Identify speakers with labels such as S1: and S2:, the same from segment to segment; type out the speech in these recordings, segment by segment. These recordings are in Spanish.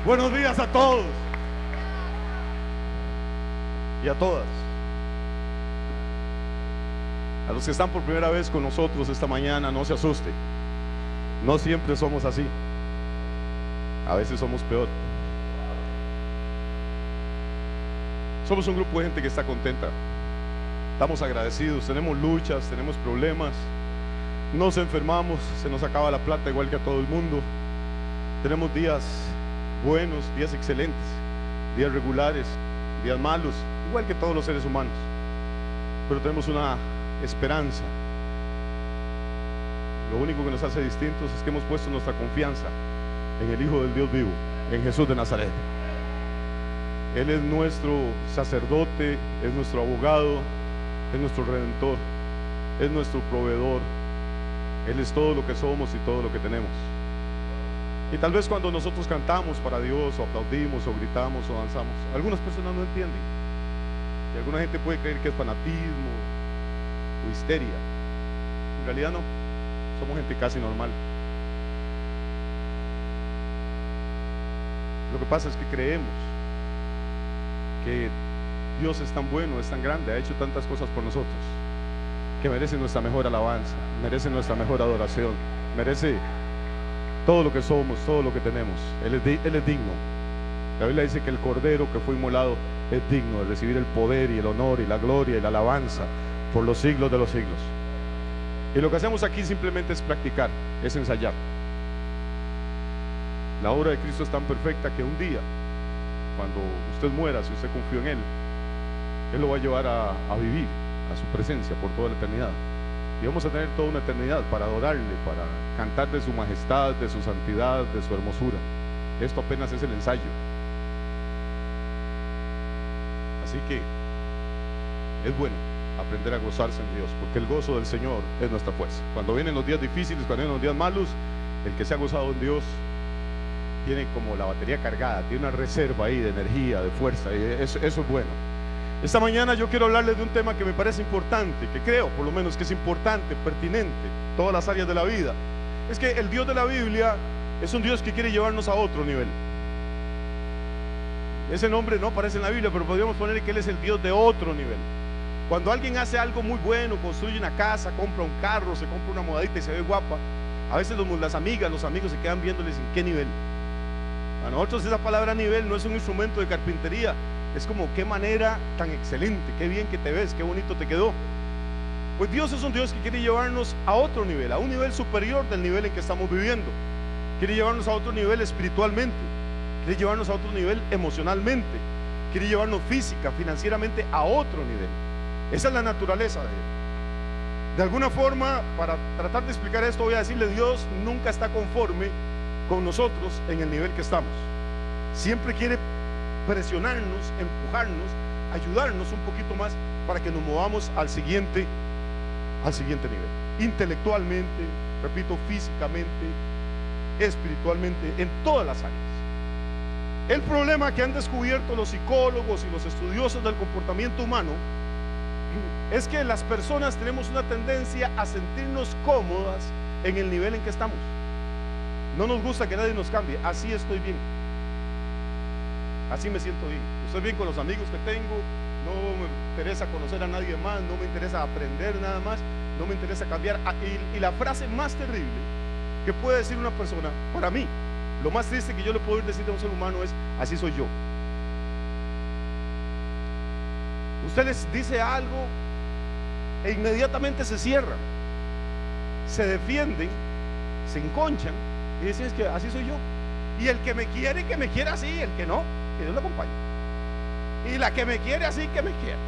S1: Buenos días a todos y a todas. A los que están por primera vez con nosotros esta mañana, no se asusten. No siempre somos así. A veces somos peor. Somos un grupo de gente que está contenta. Estamos agradecidos, tenemos luchas, tenemos problemas. Nos enfermamos, se nos acaba la plata igual que a todo el mundo. Tenemos días buenos, días excelentes, días regulares, días malos, igual que todos los seres humanos. Pero tenemos una esperanza. Lo único que nos hace distintos es que hemos puesto nuestra confianza en el Hijo del Dios vivo, en Jesús de Nazaret. Él es nuestro sacerdote, es nuestro abogado, es nuestro redentor, es nuestro proveedor. Él es todo lo que somos y todo lo que tenemos. Y tal vez cuando nosotros cantamos para Dios, o aplaudimos, o gritamos, o danzamos, algunas personas no entienden. Y alguna gente puede creer que es fanatismo o histeria. En realidad no, somos gente casi normal. Lo que pasa es que creemos que Dios es tan bueno, es tan grande, ha hecho tantas cosas por nosotros, que merece nuestra mejor alabanza, merece nuestra mejor adoración, merece todo lo que somos, todo lo que tenemos. Él es digno. La Biblia dice que el Cordero que fue inmolado es digno de recibir el poder y el honor y la gloria y la alabanza por los siglos de los siglos. Y lo que hacemos aquí simplemente es practicar, es ensayar. La obra de Cristo es tan perfecta que un día, cuando usted muera, si usted confió en Él lo va a llevar a vivir a su presencia por toda la eternidad. Y vamos a tener toda una eternidad para adorarle, para cantar de su majestad, de su santidad, de su hermosura. Esto apenas es el ensayo. Así que es bueno aprender a gozarse en Dios, porque el gozo del Señor es nuestra fuerza. Cuando vienen los días difíciles, cuando vienen los días malos, el que se ha gozado en Dios tiene como la batería cargada, tiene una reserva ahí de energía, de fuerza, y eso es bueno. Esta mañana yo quiero hablarles de un tema que me parece importante, que creo por lo menos que es importante, pertinente, todas las áreas de la vida. Es que el Dios de la Biblia es un Dios que quiere llevarnos a otro nivel. Ese nombre no aparece en la Biblia, pero podríamos poner que Él es el Dios de otro nivel. Cuando alguien hace algo muy bueno, construye una casa, compra un carro, se compra una modadita y se ve guapa, a veces las amigas, los amigos se quedan viéndoles en qué nivel. A nosotros esa palabra nivel no es un instrumento de carpintería, es como qué manera tan excelente, qué bien que te ves, qué bonito te quedó. Pues Dios es un Dios que quiere llevarnos a otro nivel, a un nivel superior del nivel en que estamos viviendo. Quiere llevarnos a otro nivel espiritualmente, quiere llevarnos a otro nivel emocionalmente, quiere llevarnos física, financieramente a otro nivel. Esa es la naturaleza de Él. De alguna forma, para tratar de explicar esto, voy a decirle: Dios nunca está conforme con nosotros en el nivel que estamos. Siempre quiere presionarnos, empujarnos, ayudarnos un poquito más para que nos movamos al siguiente nivel. Intelectualmente, repito, físicamente, espiritualmente, en todas las áreas. El problema que han descubierto los psicólogos y los estudiosos del comportamiento humano es que las personas tenemos una tendencia a sentirnos cómodas en el nivel en que estamos. No nos gusta que nadie nos cambie. Así estoy bien, así me siento bien, estoy bien con los amigos que tengo, no me interesa conocer a nadie más, no me interesa aprender nada más, no me interesa cambiar. Y la frase más terrible que puede decir una persona, para mí, lo más triste que yo le puedo decir a un ser humano es: así soy yo. Usted les dice algo e inmediatamente se cierran, se defienden, se enconchan y dicen: es que así soy yo. Y el que me quiera así, el que no, que Dios lo acompañe. Y la que me quiere así, que me quiera.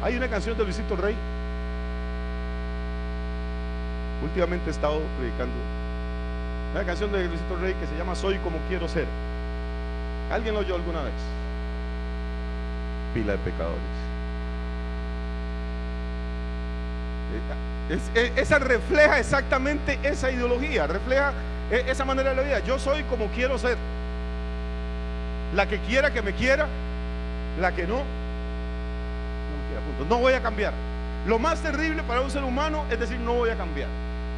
S1: Hay una canción de Luisito Rey. Últimamente he estado predicando una canción de Luisito Rey que se llama Soy como quiero ser. ¿Alguien lo oyó alguna vez? Pila de pecadores. Esa refleja exactamente esa ideología, refleja esa manera de la vida. Yo soy como quiero ser. La que quiera que me quiera, la que no me quiera, punto. No voy a cambiar. Lo más terrible para un ser humano es decir: no voy a cambiar.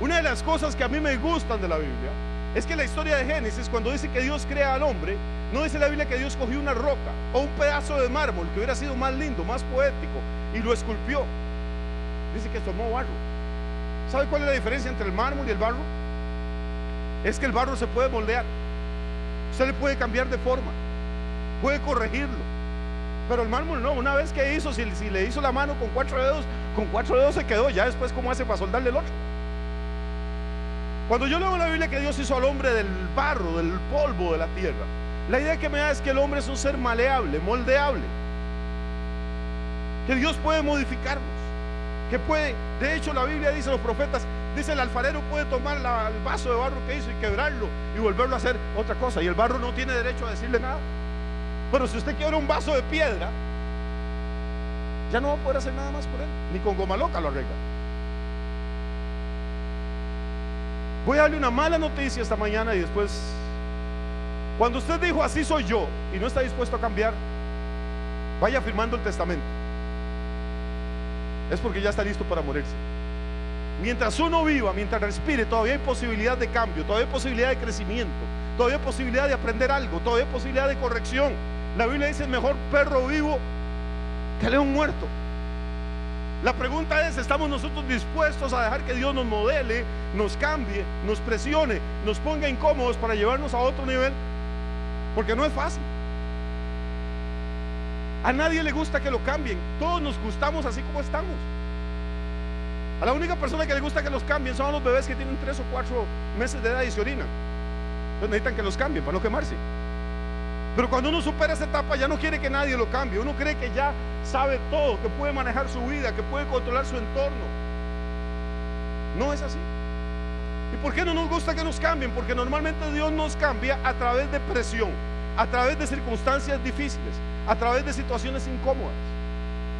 S1: Una de las cosas que a mí me gustan de la Biblia Es que la historia de Génesis, cuando dice que Dios crea al hombre, no dice la Biblia que Dios cogió una roca o un pedazo de mármol que hubiera sido más lindo, más poético, y lo esculpió. Dice que tomó barro. ¿Sabe cuál es la diferencia entre el mármol y el barro? Es que el barro se puede moldear. Usted le puede cambiar de forma, puede corregirlo. Pero el mármol no. Una vez que hizo, si le hizo la mano con 4 dedos se quedó. Ya después, ¿cómo hace para soldarle el otro? Cuando yo leo en la Biblia que Dios hizo al hombre del barro, del polvo de la tierra, la idea que me da es que el hombre es un ser maleable, moldeable, que Dios puede modificarnos, que puede, de hecho la Biblia dice, los profetas, dice, el alfarero puede tomar el vaso de barro que hizo y quebrarlo y volverlo a hacer otra cosa, y el barro no tiene derecho a decirle nada. Pero si usted quiebra un vaso de piedra, ya no va a poder hacer nada más por él, ni con goma loca lo arregla. Voy a darle una mala noticia esta mañana y después, cuando usted dijo así soy yo y no está dispuesto a cambiar, vaya firmando el testamento. Es porque ya está listo para morirse. Mientras uno viva, mientras respire, todavía hay posibilidad de cambio, todavía hay posibilidad de crecimiento, todavía hay posibilidad de aprender algo, todavía hay posibilidad de corrección. La Biblia dice, mejor perro vivo que león muerto. La pregunta es, ¿estamos nosotros dispuestos a dejar que Dios nos modele, nos cambie, nos presione, nos ponga incómodos para llevarnos a otro nivel? Porque no es fácil. A nadie le gusta que lo cambien. Todos nos gustamos así como estamos. A la única persona que le gusta que los cambien son los bebés que tienen 3 o 4 meses de edad y se orinan. Entonces necesitan que los cambien para no quemarse. Pero cuando uno supera esa etapa, ya no quiere que nadie lo cambie. Uno cree que ya sabe todo, que puede manejar su vida, que puede controlar su entorno. No es así. ¿Y por qué no nos gusta que nos cambien? Porque normalmente Dios nos cambia a través de presión, a través de circunstancias difíciles, a través de situaciones incómodas.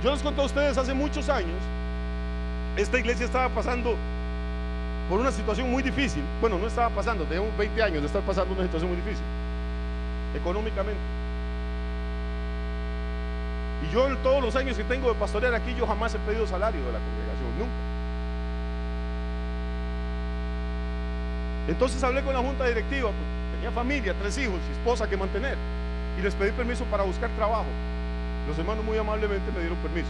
S1: Yo les conté a ustedes hace muchos años, esta iglesia estaba pasando por una situación muy difícil. Bueno, no estaba pasando, tenemos 20 años de estar pasando una situación muy difícil económicamente. Y yo, en todos los años que tengo de pastorear aquí, yo jamás he pedido salario de la congregación, nunca. Entonces hablé con la junta directiva, pues, tenía familia, 3 hijos y esposa que mantener, y les pedí permiso para buscar trabajo. Los hermanos muy amablemente me dieron permiso,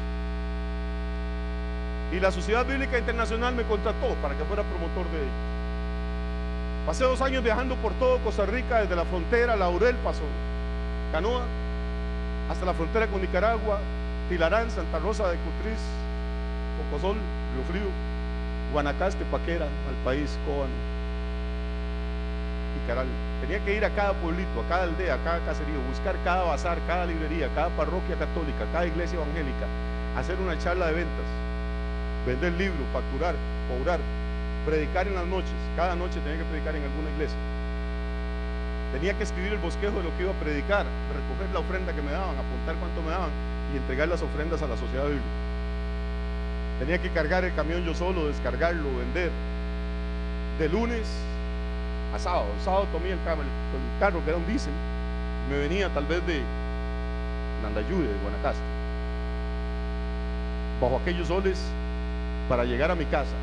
S1: y la Sociedad Bíblica Internacional me contrató para que fuera promotor de ellos. Pasé 2 años viajando por todo Costa Rica, desde la frontera, Laurel, Paso Canoa, hasta la frontera con Nicaragua, Tilarán, Santa Rosa de Cutriz, Cocosol, Río Frío, Guanacaste, Paquera, Malpaís, Cobán y Caral. Tenía que ir a cada pueblito, a cada aldea, a cada caserío, buscar cada bazar, cada librería, cada parroquia católica, cada iglesia evangélica, hacer una charla de ventas, vender libros, facturar, cobrar, predicar en las noches. Cada noche tenía que predicar en alguna iglesia. Tenía que escribir el bosquejo de lo que iba a predicar, recoger la ofrenda que me daban, apuntar cuánto me daban y entregar las ofrendas a la sociedad bíblica. Tenía que cargar el camión yo solo, descargarlo, vender. De lunes a sábado. El sábado tomé el carro que era un diésel, me venía tal vez de Nandayude, de Guanacaste, bajo aquellos soles, para llegar a mi casa.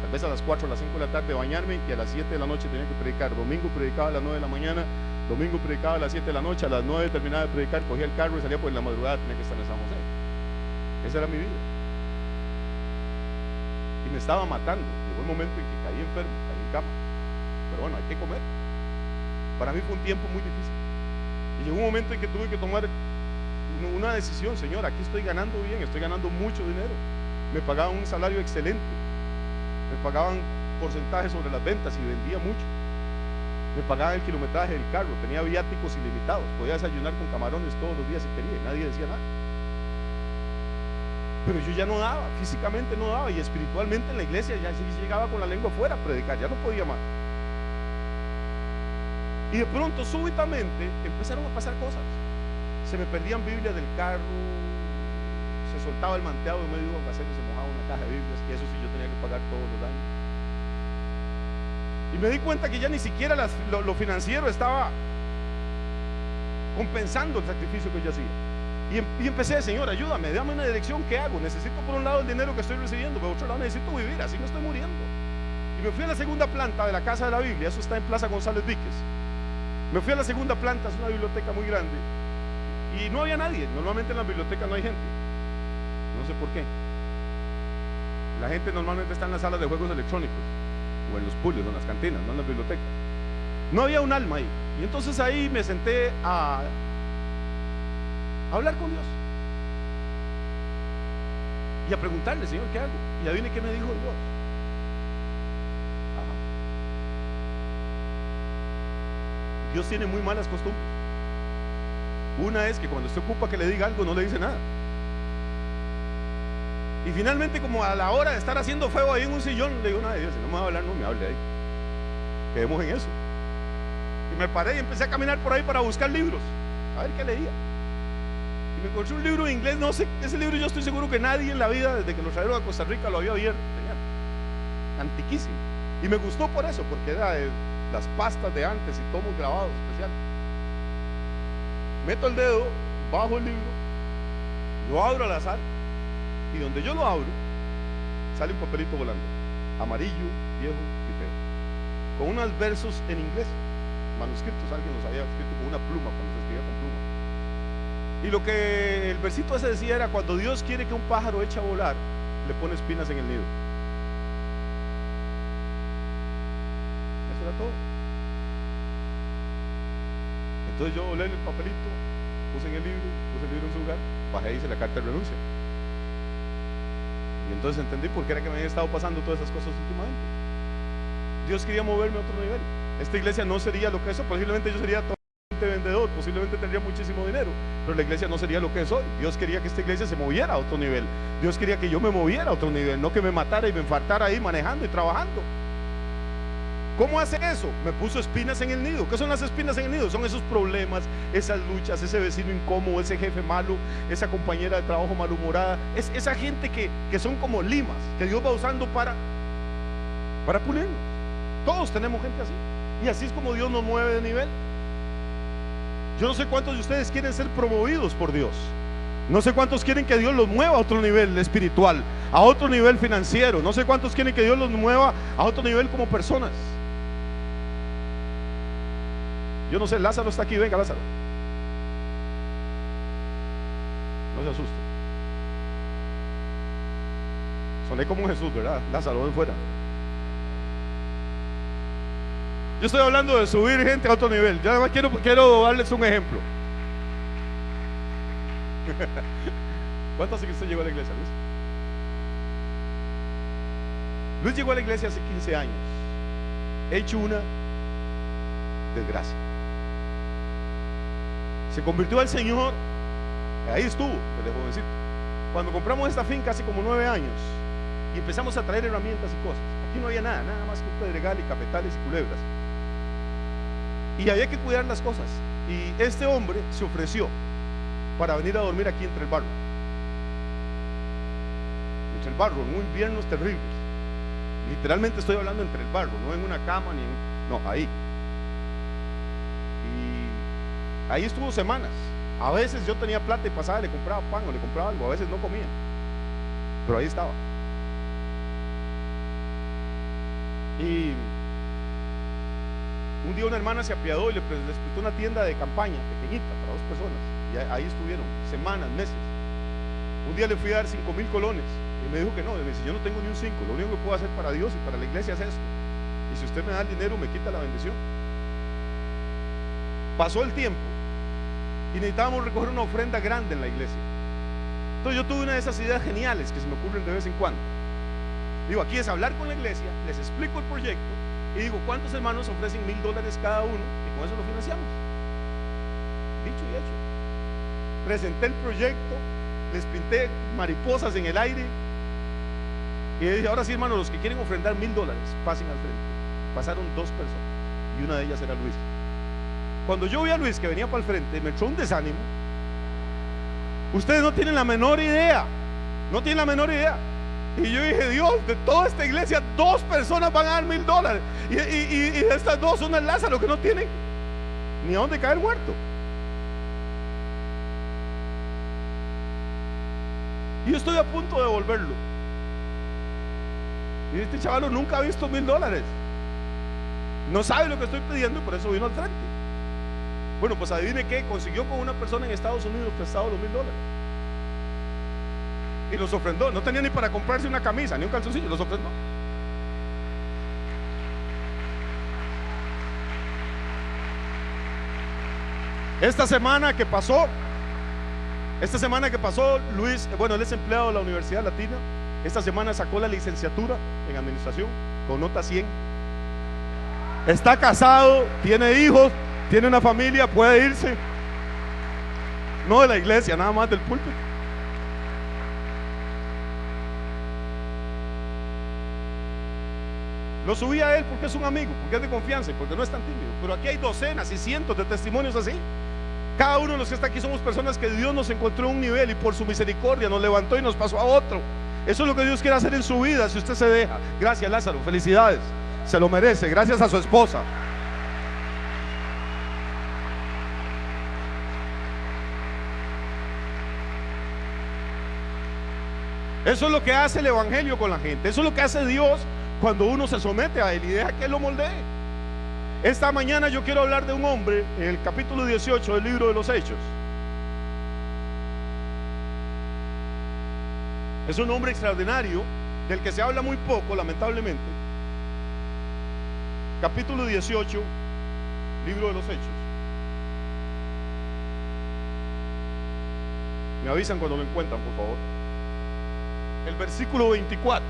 S1: Tal vez a las 4 o las 5 de la tarde bañarme, y a las 7 de la noche tenía que predicar. Domingo predicaba a las 9 de la mañana, domingo predicaba a las 7 de la noche, a las 9 terminaba de predicar, cogía el carro y salía, por la madrugada tenía que estar en San José. Esa era mi vida. Y me estaba matando. Llegó el momento en que caí enfermo, caí en cama. Pero bueno, hay que comer. Para mí fue un tiempo muy difícil. Y llegó un momento en que tuve que tomar una decisión. Señor, aquí estoy ganando bien, estoy ganando mucho dinero. Me pagaban un salario excelente. Me pagaban porcentajes sobre las ventas y vendía mucho. Me pagaban el kilometraje del carro, tenía viáticos ilimitados, podía desayunar con camarones todos los días si quería y nadie decía nada. Pero yo ya no daba, físicamente no daba, y espiritualmente en la iglesia ya llegaba con la lengua afuera a predicar, ya no podía más. Y de pronto, súbitamente, empezaron a pasar cosas. Se me perdían Biblias del carro, se soltaba el manteado en medio de un almacén, se mojaba una caja de Biblias, que eso sí yo tenía que pagar todos los años. Y me di cuenta que ya ni siquiera lo financiero estaba compensando el sacrificio que yo hacía. Y empecé, Señor, ayúdame, dame una dirección, ¿qué hago? Necesito por un lado el dinero que estoy recibiendo, por otro lado necesito vivir, así me estoy muriendo. Y me fui a la segunda planta de la Casa de la Biblia, eso está en Plaza González Víquez. Me fui a la segunda planta, es una biblioteca muy grande, y no había nadie. Normalmente en la biblioteca no hay gente, no sé por qué. La gente normalmente está en las salas de juegos electrónicos, o en los pools, o en las cantinas, no en las bibliotecas. No había un alma ahí. Y entonces ahí me senté a hablar con Dios y a preguntarle: Señor, ¿qué hago? Y adivine qué me dijo Dios. Ajá. Dios tiene muy malas costumbres. Una es que cuando usted ocupa que le diga algo, no le dice nada. Y finalmente, como a la hora de estar haciendo feo ahí en un sillón, le digo: nada, Dios, si no me va a hablar, no me hable ahí, quedemos en eso. Y me paré y empecé a caminar por ahí para buscar libros, a ver qué leía. Y me encontré un libro en inglés, no sé, ese libro yo estoy seguro que nadie en la vida, desde que lo trajeron a Costa Rica, lo había abierto. Antiquísimo. Y me gustó por eso, porque era de las pastas de antes y tomos grabados especiales. Meto el dedo, bajo el libro, lo abro al azar, y donde yo lo abro, sale un papelito volando, amarillo, viejo y feo, con unos versos en inglés, manuscritos. Alguien los había escrito con una pluma, cuando se escribía con pluma. Y lo que el versito ese decía era: cuando Dios quiere que un pájaro eche a volar, le pone espinas en el nido. Eso era todo. Entonces yo leí el papelito, puse el libro en su lugar, bajé y hice la carta de renuncia. Y entonces entendí por qué era que me habían estado pasando todas esas cosas últimamente. Dios quería moverme a otro nivel. Esta iglesia no sería lo que es hoy. Posiblemente yo sería totalmente vendedor, posiblemente tendría muchísimo dinero, pero la iglesia no sería lo que es hoy. Dios quería que esta iglesia se moviera a otro nivel. Dios quería que yo me moviera a otro nivel, no que me matara y me infartara ahí manejando y trabajando. ¿Cómo hace eso? Me puso espinas en el nido. ¿Qué son las espinas en el nido? Son esos problemas, esas luchas, ese vecino incómodo, ese jefe malo, esa compañera de trabajo malhumorada, es esa gente que son como limas, que Dios va usando para pulirnos. Todos tenemos gente así, y así es como Dios nos mueve de nivel. Yo no sé cuántos de ustedes quieren ser promovidos por Dios. No sé cuántos quieren que Dios los mueva a otro nivel espiritual, a otro nivel financiero. No sé cuántos quieren que Dios los mueva a otro nivel como personas. Yo no sé, Lázaro está aquí, venga Lázaro. No se asuste. Soné como Jesús, ¿verdad? Lázaro, ven fuera. Yo estoy hablando de subir gente a otro nivel. Yo además quiero darles un ejemplo. ¿Cuánto hace que usted llegó a la iglesia, Luis? Luis llegó a la iglesia hace 15 años, hecho una desgracia. Se convirtió al Señor, ahí estuvo, desde jovencito. Cuando compramos esta finca hace como 9 años y empezamos a traer herramientas y cosas, aquí no había nada más que un pedregal y cafetales y culebras. Y había que cuidar las cosas. Y este hombre se ofreció para venir a dormir aquí entre el barro. Entre el barro, en inviernos terribles. Literalmente estoy hablando entre el barro, no en una cama ni en... No, ahí. Y ahí estuvo semanas. A veces yo tenía plata y pasaba, le compraba pan o le compraba algo, a veces no comía, pero ahí estaba. Y un día una hermana se apiadó y les prestó una tienda de campaña pequeñita para 2 personas, y ahí estuvieron semanas, meses. Un día le fui a dar 5,000 colones y me dijo que no. Me dice: yo no tengo ni un 5, lo único que puedo hacer para Dios y para la iglesia es esto, y si usted me da el dinero me quita la bendición. Pasó el tiempo y necesitábamos recoger una ofrenda grande en la iglesia. Entonces yo tuve una de esas ideas geniales que se me ocurren de vez en cuando. Digo, aquí es hablar con la iglesia, les explico el proyecto y digo: ¿cuántos hermanos ofrecen $1,000 cada uno? Y con eso lo financiamos. Dicho y hecho. Presenté el proyecto, les pinté mariposas en el aire y dije: ahora sí, hermanos, los que quieren ofrendar $1,000 pasen al frente. Pasaron 2 personas y una de ellas era Luis. Cuando yo vi a Luis que venía para el frente, me entró un desánimo. Ustedes no tienen la menor idea, no tienen la menor idea. Y yo dije: Dios, de toda esta iglesia 2 personas van a dar $1,000 y estas 2 son el Lázaro, que no tienen ni a dónde caer muerto. Y yo estoy a punto de devolverlo. Y este chaval nunca ha visto $1000. No sabe lo que estoy pidiendo y por eso vino al frente. Bueno, pues adivine qué, consiguió con una persona en Estados Unidos prestado los $1000 y los ofrendó. No tenía ni para comprarse una camisa ni un calzoncillo, los ofrendó. Esta semana que pasó, Luis, bueno, él es empleado de la Universidad Latina. Esta semana sacó la licenciatura en administración con nota 100. Está casado, tiene hijos, tiene una familia, puede irse. No de la iglesia, nada más del púlpito. Lo subí a él porque es un amigo, porque es de confianza y porque no es tan tímido. Pero aquí hay docenas y cientos de testimonios así. Cada uno de los que está aquí somos personas que Dios nos encontró en un nivel y por su misericordia nos levantó y nos pasó a otro. Eso es lo que Dios quiere hacer en su vida si usted se deja. Gracias, Lázaro, felicidades, se lo merece, gracias a su esposa. Eso es lo que hace el evangelio con la gente. Eso es lo que hace Dios cuando uno se somete a él y deja que él lo moldee. Esta mañana yo quiero hablar de un hombre en el capítulo 18 del libro de los Hechos. Es un hombre extraordinario del que se habla muy poco, lamentablemente. Capítulo 18, libro de los Hechos. Me avisan cuando lo encuentran, por favor. El versículo 24.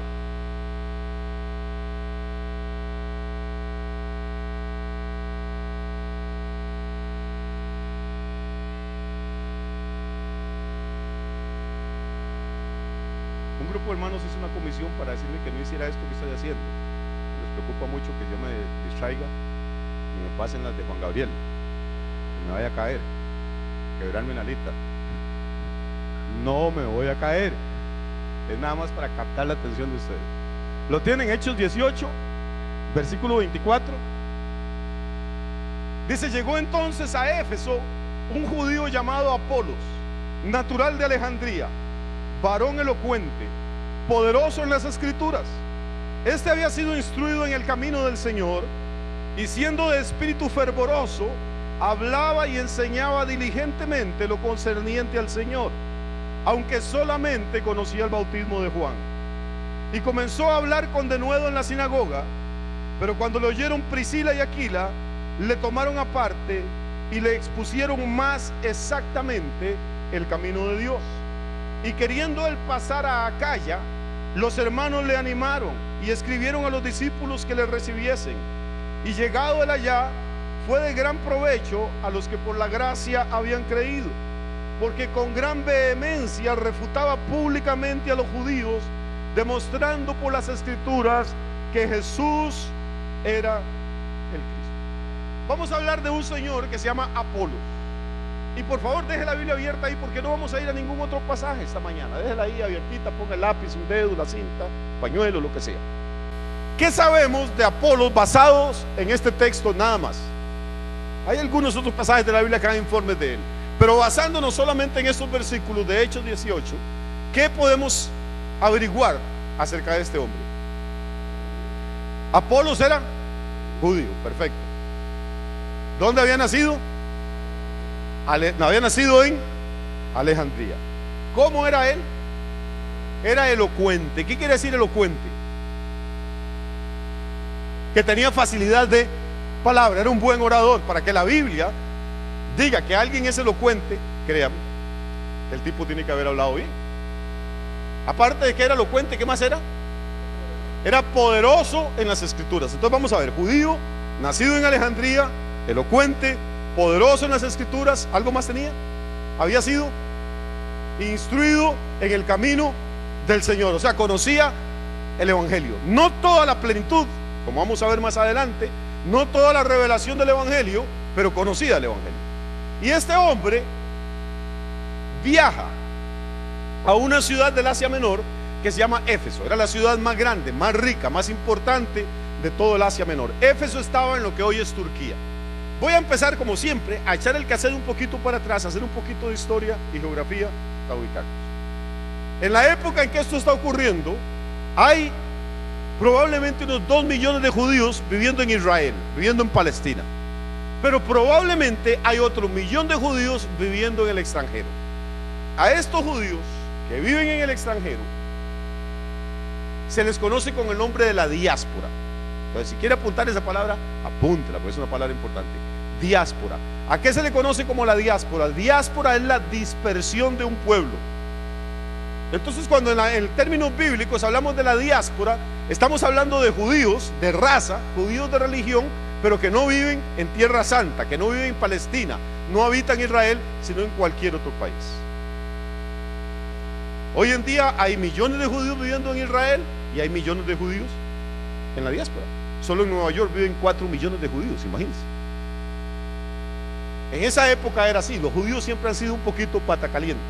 S1: Un grupo de hermanos hizo una comisión para decirme que no hiciera esto que estoy haciendo. Les preocupa mucho que yo me distraiga y me pasen las de Juan Gabriel, que me vaya a caer, quebrarme una alita. No me voy a caer. Es nada más para captar la atención de ustedes. Lo tienen, Hechos 18, versículo 24. Dice: llegó entonces a Éfeso un judío llamado Apolos, natural de Alejandría, varón elocuente, poderoso en las escrituras. Este había sido instruido en el camino del Señor, y siendo de espíritu fervoroso, hablaba y enseñaba diligentemente lo concerniente al Señor, aunque solamente conocía el bautismo de Juan. Y comenzó a hablar con denuedo en la sinagoga, pero cuando lo oyeron Priscila y Aquila, le tomaron aparte y le expusieron más exactamente el camino de Dios. Y queriendo él pasar a Acaya, los hermanos le animaron y escribieron a los discípulos que le recibiesen. Y llegado él allá, fue de gran provecho a los que por la gracia habían creído, porque con gran vehemencia refutaba públicamente a los judíos, demostrando por las escrituras que Jesús era el Cristo. Vamos a hablar de un señor que se llama Apolos. Y por favor deje la Biblia abierta ahí, porque no vamos a ir a ningún otro pasaje esta mañana. Déjela ahí abiertita, ponga el lápiz, un dedo, la cinta, pañuelo, lo que sea. ¿Qué sabemos de Apolos basados en este texto nada más? Hay algunos otros pasajes de la Biblia que dan informes de él, pero basándonos solamente en estos versículos de Hechos 18, ¿qué podemos averiguar acerca de este hombre? Apolos era judío, perfecto. ¿Dónde había nacido? Había nacido en Alejandría. ¿Cómo era él? Era elocuente. ¿Qué quiere decir elocuente? Que tenía facilidad de palabra, era un buen orador. Para que la Biblia diga que alguien es elocuente, créame, el tipo tiene que haber hablado bien. Aparte de que era elocuente, ¿qué más era? Era poderoso en las escrituras. Entonces vamos a ver: judío, nacido en Alejandría, elocuente, poderoso en las escrituras. ¿Algo más tenía? Había sido instruido en el camino del Señor, o sea, conocía el evangelio. No toda la plenitud, como vamos a ver más adelante, no toda la revelación del evangelio, pero conocía el evangelio. Y este hombre viaja a una ciudad del Asia Menor que se llama Éfeso. Era la ciudad más grande, más rica, más importante de todo el Asia Menor. Éfeso estaba en lo que hoy es Turquía. Voy a empezar, como siempre, a echar el cassette un poquito para atrás, hacer un poquito de historia y geografía para ubicarnos. En la época en que esto está ocurriendo, hay probablemente unos 2 millones de judíos viviendo en Israel, viviendo en Palestina, pero probablemente hay otro 1 millón de judíos viviendo en el extranjero. A estos judíos que viven en el extranjero se les conoce con el nombre de la diáspora. Entonces, si quiere apuntar esa palabra, apúntela, porque es una palabra importante. Diáspora. ¿A qué se le conoce como la diáspora? Diáspora es la dispersión de un pueblo. Entonces, cuando en términos bíblicos hablamos de la diáspora, estamos hablando de judíos de raza, judíos de religión, pero que no viven en Tierra Santa, que no viven en Palestina, no habitan Israel, sino en cualquier otro país. Hoy en día hay millones de judíos viviendo en Israel y hay millones de judíos en la diáspora. Solo en Nueva York viven 4 millones de judíos, imagínense. En esa época era así, los judíos siempre han sido un poquito pata caliente.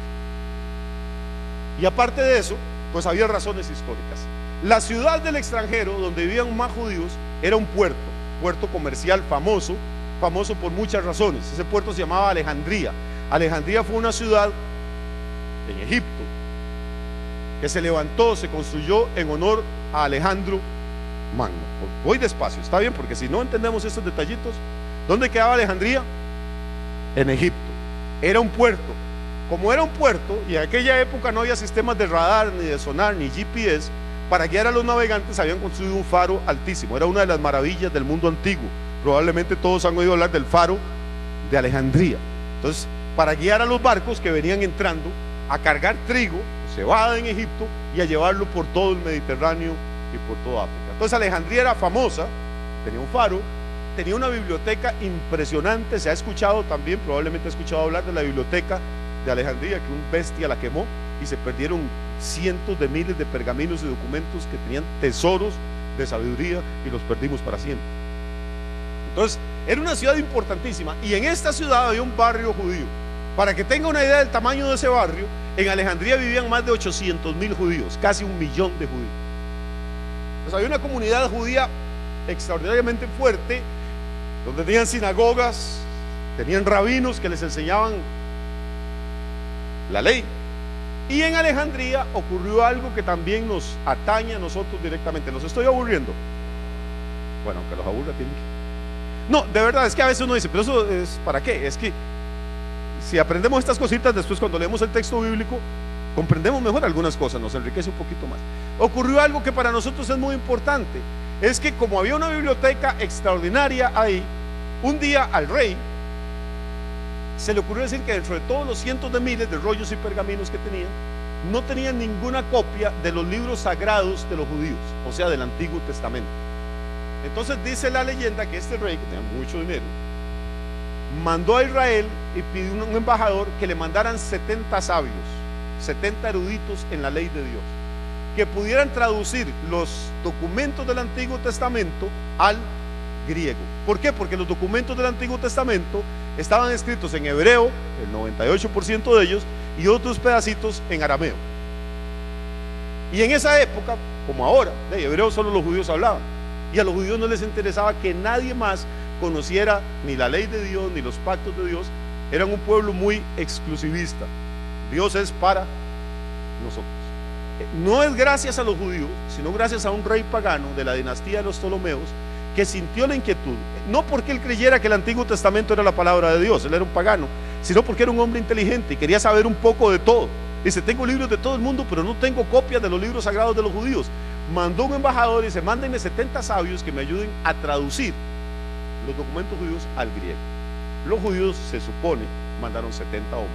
S1: Y aparte de eso, pues había razones históricas. La ciudad del extranjero, donde vivían más judíos, era un puerto comercial famoso por muchas razones. Ese puerto se llamaba Alejandría. Alejandría fue una ciudad en Egipto que se levantó, se construyó en honor a Alejandro Magno. Voy despacio, está bien, porque si no entendemos estos detallitos. ¿Dónde quedaba Alejandría? En Egipto. Era un puerto. Como era un puerto y en aquella época no había sistemas de radar, ni de sonar, ni GPS, para guiar a los navegantes habían construido un faro altísimo. Era una de las maravillas del mundo antiguo. Probablemente todos han oído hablar del faro de Alejandría. Entonces, para guiar a los barcos que venían entrando a cargar trigo, cebada en Egipto, y a llevarlo por todo el Mediterráneo y por toda África. Entonces Alejandría era famosa, tenía un faro, tenía una biblioteca impresionante. Se ha escuchado también, probablemente ha escuchado hablar de la biblioteca de Alejandría, que un bestia la quemó y se perdieron cientos de miles de pergaminos y documentos que tenían tesoros de sabiduría, y los perdimos para siempre. Entonces era una ciudad importantísima, y en esta ciudad había un barrio judío. Para que tenga una idea del tamaño de ese barrio, en Alejandría vivían más de 800,000 judíos, casi 1 millón de judíos. Pues había una comunidad judía extraordinariamente fuerte, donde tenían sinagogas, tenían rabinos que les enseñaban la ley. Y en Alejandría ocurrió algo que también nos atañe a nosotros directamente. ¿Los estoy aburriendo? Bueno, aunque los aburra tienen que... No, de verdad, es que a veces uno dice, pero eso es ¿para qué? Es que si aprendemos estas cositas, después cuando leemos el texto bíblico, comprendemos mejor algunas cosas, nos enriquece un poquito más. Ocurrió algo que para nosotros es muy importante. Es que como había una biblioteca extraordinaria ahí, un día al rey se le ocurrió decir que dentro de todos los cientos de miles de rollos y pergaminos que tenían, no tenían ninguna copia de los libros sagrados de los judíos, o sea, del Antiguo Testamento. Entonces dice la leyenda que este rey, que tenía mucho dinero, mandó a Israel y pidió a un embajador que le mandaran 70 sabios, 70 eruditos en la ley de Dios, que pudieran traducir los documentos del Antiguo Testamento al griego. ¿Por qué? Porque los documentos del Antiguo Testamento estaban escritos en hebreo, el 98% de ellos, y otros pedacitos en arameo. Y en esa época, como ahora, de hebreo solo los judíos hablaban, y a los judíos no les interesaba que nadie más conociera ni la ley de Dios ni los pactos de Dios. Eran un pueblo muy exclusivista. Dios es para nosotros. No es gracias a los judíos, sino gracias a un rey pagano de la dinastía de los Ptolomeos, que sintió la inquietud, no porque él creyera que el Antiguo Testamento era la palabra de Dios, él era un pagano, sino porque era un hombre inteligente y quería saber un poco de todo. Dice, tengo libros de todo el mundo, pero no tengo copias de los libros sagrados de los judíos. Mandó un embajador y dice, mándenme 70 sabios que me ayuden a traducir los documentos judíos al griego. Los judíos, se supone, mandaron 70 hombres,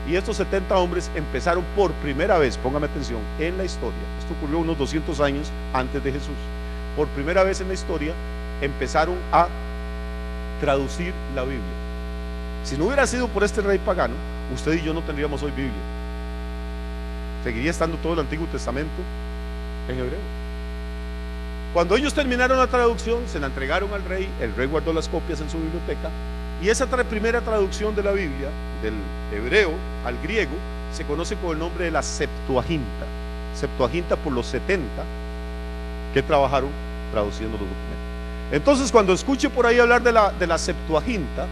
S1: y estos 70 hombres empezaron por primera vez, póngame atención, en la historia, esto ocurrió unos 200 años antes de Jesús, por primera vez en la historia empezaron a traducir la Biblia. Si no hubiera sido por este rey pagano, usted y yo no tendríamos hoy Biblia, seguiría estando todo el Antiguo Testamento en hebreo. Cuando ellos terminaron la traducción, se la entregaron al rey, el rey guardó las copias en su biblioteca, y esa primera traducción de la Biblia, del hebreo al griego, se conoce con el nombre de la Septuaginta. Septuaginta por los 70 que trabajaron traduciendo los documentos. Entonces, cuando escuche por ahí hablar de la Septuaginta,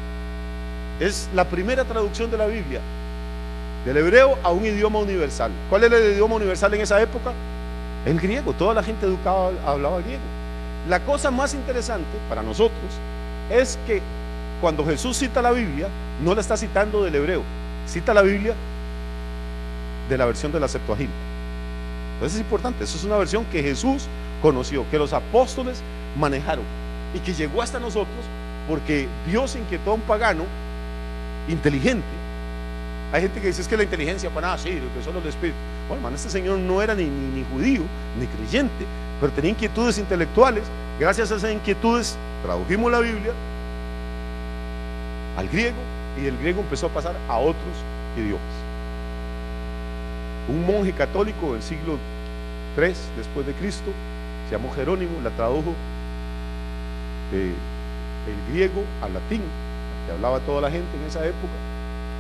S1: es la primera traducción de la Biblia, del hebreo a un idioma universal. ¿Cuál era el idioma universal en esa época? El griego, toda la gente educada hablaba griego. La cosa más interesante para nosotros es que cuando Jesús cita la Biblia, no la está citando del hebreo, cita la Biblia de la versión de la Septuaginta. Entonces es importante, eso es una versión que Jesús conoció, que los apóstoles manejaron y que llegó hasta nosotros porque Dios inquietó a un pagano inteligente. Hay gente que dice, es que la inteligencia para nada sirve, que solo el espíritu. Bueno, hermano, este señor no era ni judío, ni creyente, pero tenía inquietudes intelectuales. Gracias a esas inquietudes tradujimos la Biblia al griego, y del griego empezó a pasar a otros idiomas. Un monje católico del siglo III después de Cristo, se llamó Jerónimo, la tradujo del griego al latín, que hablaba toda la gente en esa época,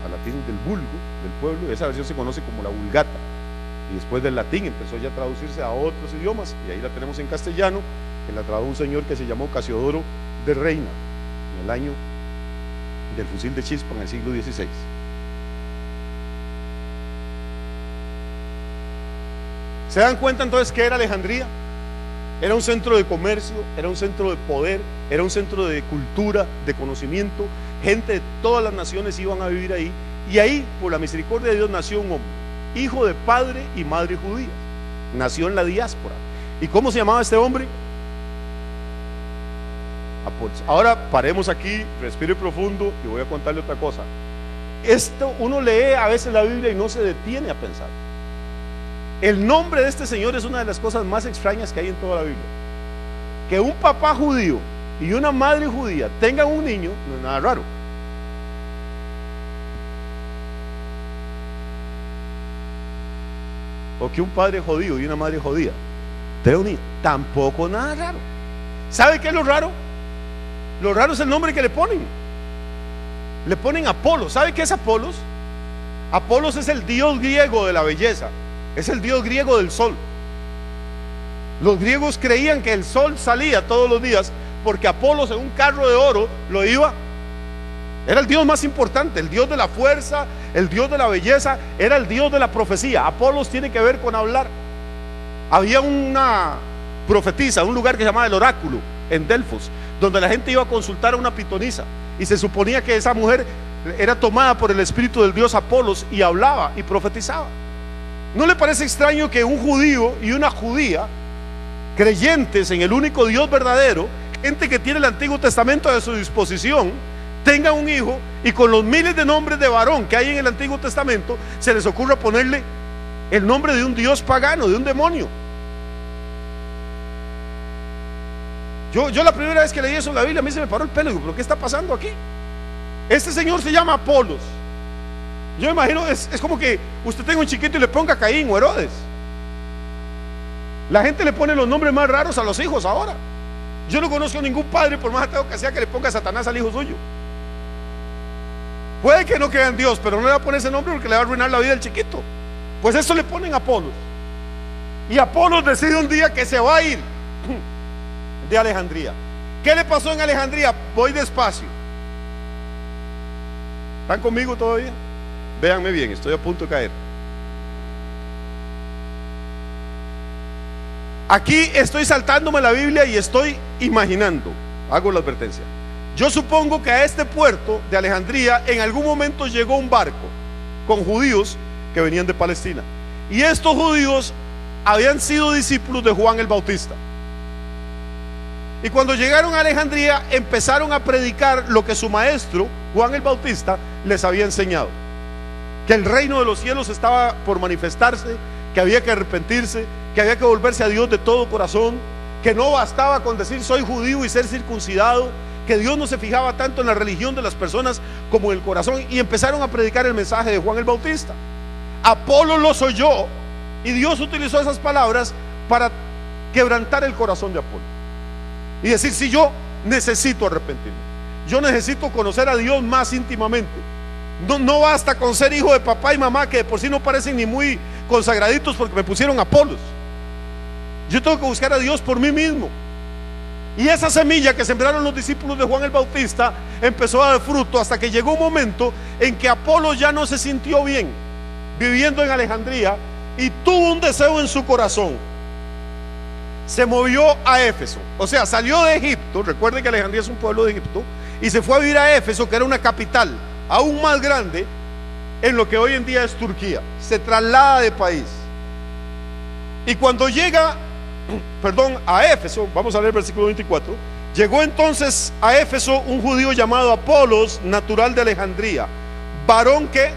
S1: al latín del vulgo, del pueblo. Esa versión se conoce como la Vulgata, y después del latín empezó ya a traducirse a otros idiomas, y ahí la tenemos en castellano, que la tradujo un señor que se llamó Casiodoro de Reina, en el año del fusil de chispa, en el siglo XVI. ¿Se dan cuenta entonces que era Alejandría? Era un centro de comercio, era un centro de poder, era un centro de cultura, de conocimiento. Gente de todas las naciones iban a vivir ahí, y ahí, por la misericordia de Dios, nació un hombre, hijo de padre y madre judías. Nació en la diáspora. ¿Y cómo se llamaba este hombre? Apolos. Ahora paremos aquí, respire profundo, y voy a contarle otra cosa. Esto, uno lee a veces la Biblia y no se detiene a pensar. El nombre de este señor es una de las cosas más extrañas que hay en toda la Biblia. Que un papá judío y una madre judía tengan un niño no es nada raro. O que un padre judío y una madre judía tengan un niño, tampoco nada raro. ¿Sabe qué es lo raro? Lo raro es el nombre que le ponen. Le ponen Apolos. ¿Sabe qué es Apolos? Apolos es el dios griego de la belleza. Es el dios griego del sol. Los griegos creían que el sol salía todos los días porque Apolos en un carro de oro lo iba. Era el dios más importante, el dios de la fuerza, el dios de la belleza, era el dios de la profecía. Apolos tiene que ver con hablar. Había una profetisa, un lugar que se llamaba el oráculo en Delfos, donde la gente iba a consultar a una pitonisa, y se suponía que esa mujer era tomada por el espíritu del dios Apolos y hablaba y profetizaba. ¿No le parece extraño que un judío y una judía, creyentes en el único Dios verdadero, gente que tiene el Antiguo Testamento a su disposición, tengan un hijo, y con los miles de nombres de varón que hay en el Antiguo Testamento se les ocurra ponerle el nombre de un dios pagano, de un demonio? Yo la primera vez que leí eso en la Biblia, a mí se me paró el pelo. Digo, ¿pero qué está pasando aquí? Este señor se llama Apolos. Yo me imagino, es como que usted tenga un chiquito y le ponga Caín o Herodes. La gente le pone los nombres más raros a los hijos ahora. Yo no conozco a ningún padre, por más ateo que sea, que le ponga Satanás al hijo suyo. Puede que no crea en Dios, pero no le va a poner ese nombre porque le va a arruinar la vida al chiquito. Pues eso le ponen Apolos. Y Apolos decide un día que se va a ir de Alejandría. ¿Qué le pasó en Alejandría? Voy despacio. ¿Están conmigo todavía? Véanme bien, estoy a punto de caer. Aquí estoy saltándome la Biblia y estoy imaginando. Hago la advertencia. Yo supongo que a este puerto de Alejandría en algún momento llegó un barco con judíos que venían de Palestina, y estos judíos habían sido discípulos de Juan el Bautista. Y cuando llegaron a Alejandría empezaron a predicar lo que su maestro Juan el Bautista les había enseñado: que el reino de los cielos estaba por manifestarse, que había que arrepentirse, que había que volverse a Dios de todo corazón, que no bastaba con decir soy judío y ser circuncidado, que Dios no se fijaba tanto en la religión de las personas como en el corazón. Y empezaron a predicar el mensaje de Juan el Bautista. Apolo los oyó, y Dios utilizó esas palabras para quebrantar el corazón de Apolo y decir: si yo necesito arrepentirme, yo necesito conocer a Dios más íntimamente. No basta con ser hijo de papá y mamá, que de por sí no parecen ni muy consagraditos porque me pusieron Apolos. Yo tengo que buscar a Dios por mí mismo. Y esa semilla que sembraron los discípulos de Juan el Bautista empezó a dar fruto, hasta que llegó un momento en que Apolos ya no se sintió bien viviendo en Alejandría, y tuvo un deseo en su corazón se movió a Éfeso. O sea, salió de Egipto. Recuerden que Alejandría es un pueblo de Egipto, y se fue a vivir a Éfeso, que era una capital aún más grande en lo que hoy en día es Turquía. Se traslada de país, y cuando llega, a Éfeso, vamos a leer el versículo 24. Llegó entonces a Éfeso un judío llamado Apolos, natural de Alejandría, varón que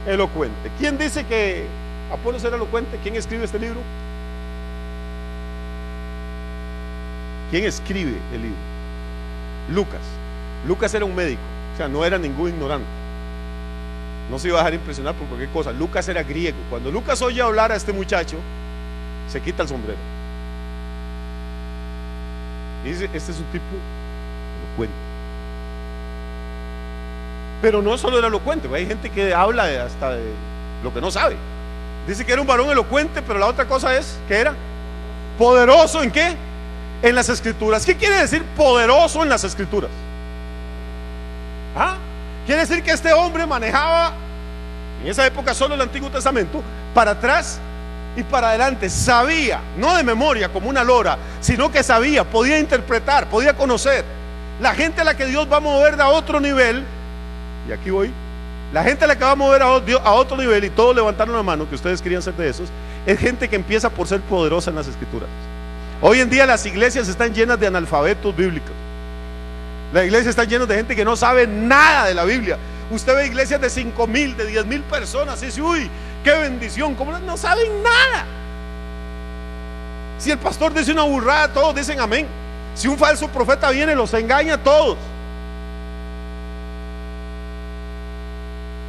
S1: elocuente. ¿Quién dice que Apolos era elocuente? ¿Quién escribe este libro? ¿Quién escribe el libro? Lucas. Lucas era un médico, o sea, no era ningún ignorante. No se iba a dejar impresionar por cualquier cosa. Lucas era griego. Cuando Lucas oye hablar a este muchacho, se quita el sombrero y dice: este es un tipo elocuente. Pero no solo era elocuente, hay gente que habla hasta de lo que no sabe. Dice que era un varón elocuente, pero la otra cosa es que era poderoso. ¿En qué? En las escrituras. ¿Qué quiere decir poderoso en las escrituras? Quiere decir que este hombre manejaba en esa época solo el Antiguo Testamento, para atrás y para adelante. Sabía, no de memoria como una lora, sino que sabía, podía interpretar, podía conocer. La gente a la que Dios va a mover a otro nivel, y aquí voy, la gente a la que va a mover a otro nivel, y todos levantaron la mano que ustedes querían ser de esos, es gente que empieza por ser poderosa en las escrituras. Hoy en día las iglesias están llenas de analfabetos bíblicos. La iglesia está llena de gente que no sabe nada de la Biblia. Usted ve iglesias de 5,000, de 10,000 personas y dice: uy, qué bendición. ¿Cómo no saben nada? Si el pastor dice una burrada, todos dicen amén. Si un falso profeta viene, los engaña a todos.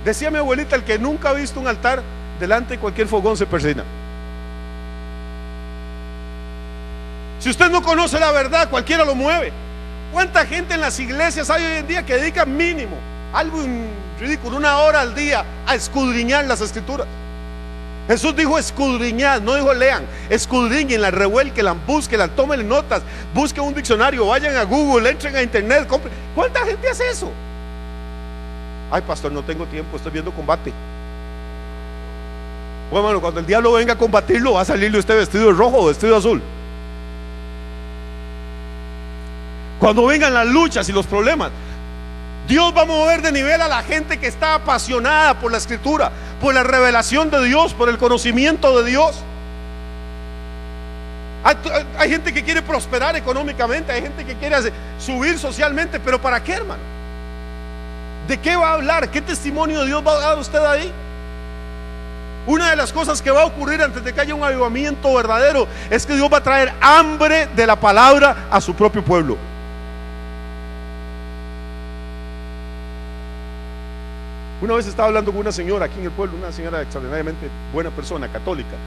S1: Decía mi abuelita: el que nunca ha visto un altar delante de cualquier fogón se persina. Si usted no conoce la verdad, cualquiera lo mueve. ¿Cuánta gente en las iglesias hay hoy en día que dedica mínimo, algo ridículo, 1 hora al día a escudriñar las escrituras? Jesús dijo escudriñad, no dijo lean. Escudriñenla, revuélquenla, búsquenla, tómenle notas, busquen un diccionario, vayan a Google, entren a internet, compren. ¿Cuánta gente hace eso? Ay, pastor, no tengo tiempo, estoy viendo combate. Bueno, hermano, cuando el diablo venga a combatirlo, va a salirle usted vestido de rojo o vestido de azul. Cuando vengan las luchas y los problemas, Dios va a mover de nivel a la gente que está apasionada por la escritura, por la revelación de Dios, por el conocimiento de Dios. Hay gente que quiere prosperar económicamente, hay gente que quiere subir socialmente, pero ¿para qué, hermano? ¿De qué va a hablar? ¿Qué testimonio de Dios va a dar usted ahí? Una de las cosas que va a ocurrir antes de que haya un avivamiento verdadero es que Dios va a traer hambre de la palabra a su propio pueblo. Una vez estaba hablando con una señora aquí en el pueblo, una señora extraordinariamente buena persona, católica,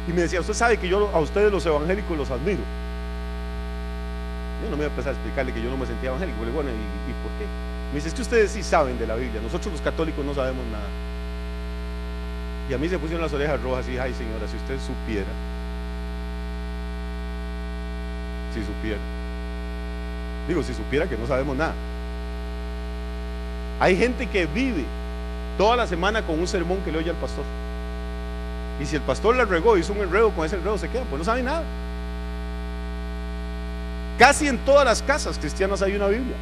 S1: y me decía: usted sabe que yo a ustedes los evangélicos los admiro. Yo no me voy a empezar a explicarle que yo no me sentía evangélico. Le digo: bueno, ¿y por qué? Me dice: es que ustedes sí saben de la Biblia, nosotros los católicos no sabemos nada. Y a mí se pusieron las orejas rojas y: ay, señora, si usted supiera, si supiera que no sabemos nada. Hay gente que vive toda la semana con un sermón que le oye al pastor, y si el pastor le regó, hizo un enredo, con ese enredo se queda, pues no sabe nada. Casi en todas las casas cristianas hay una Biblia.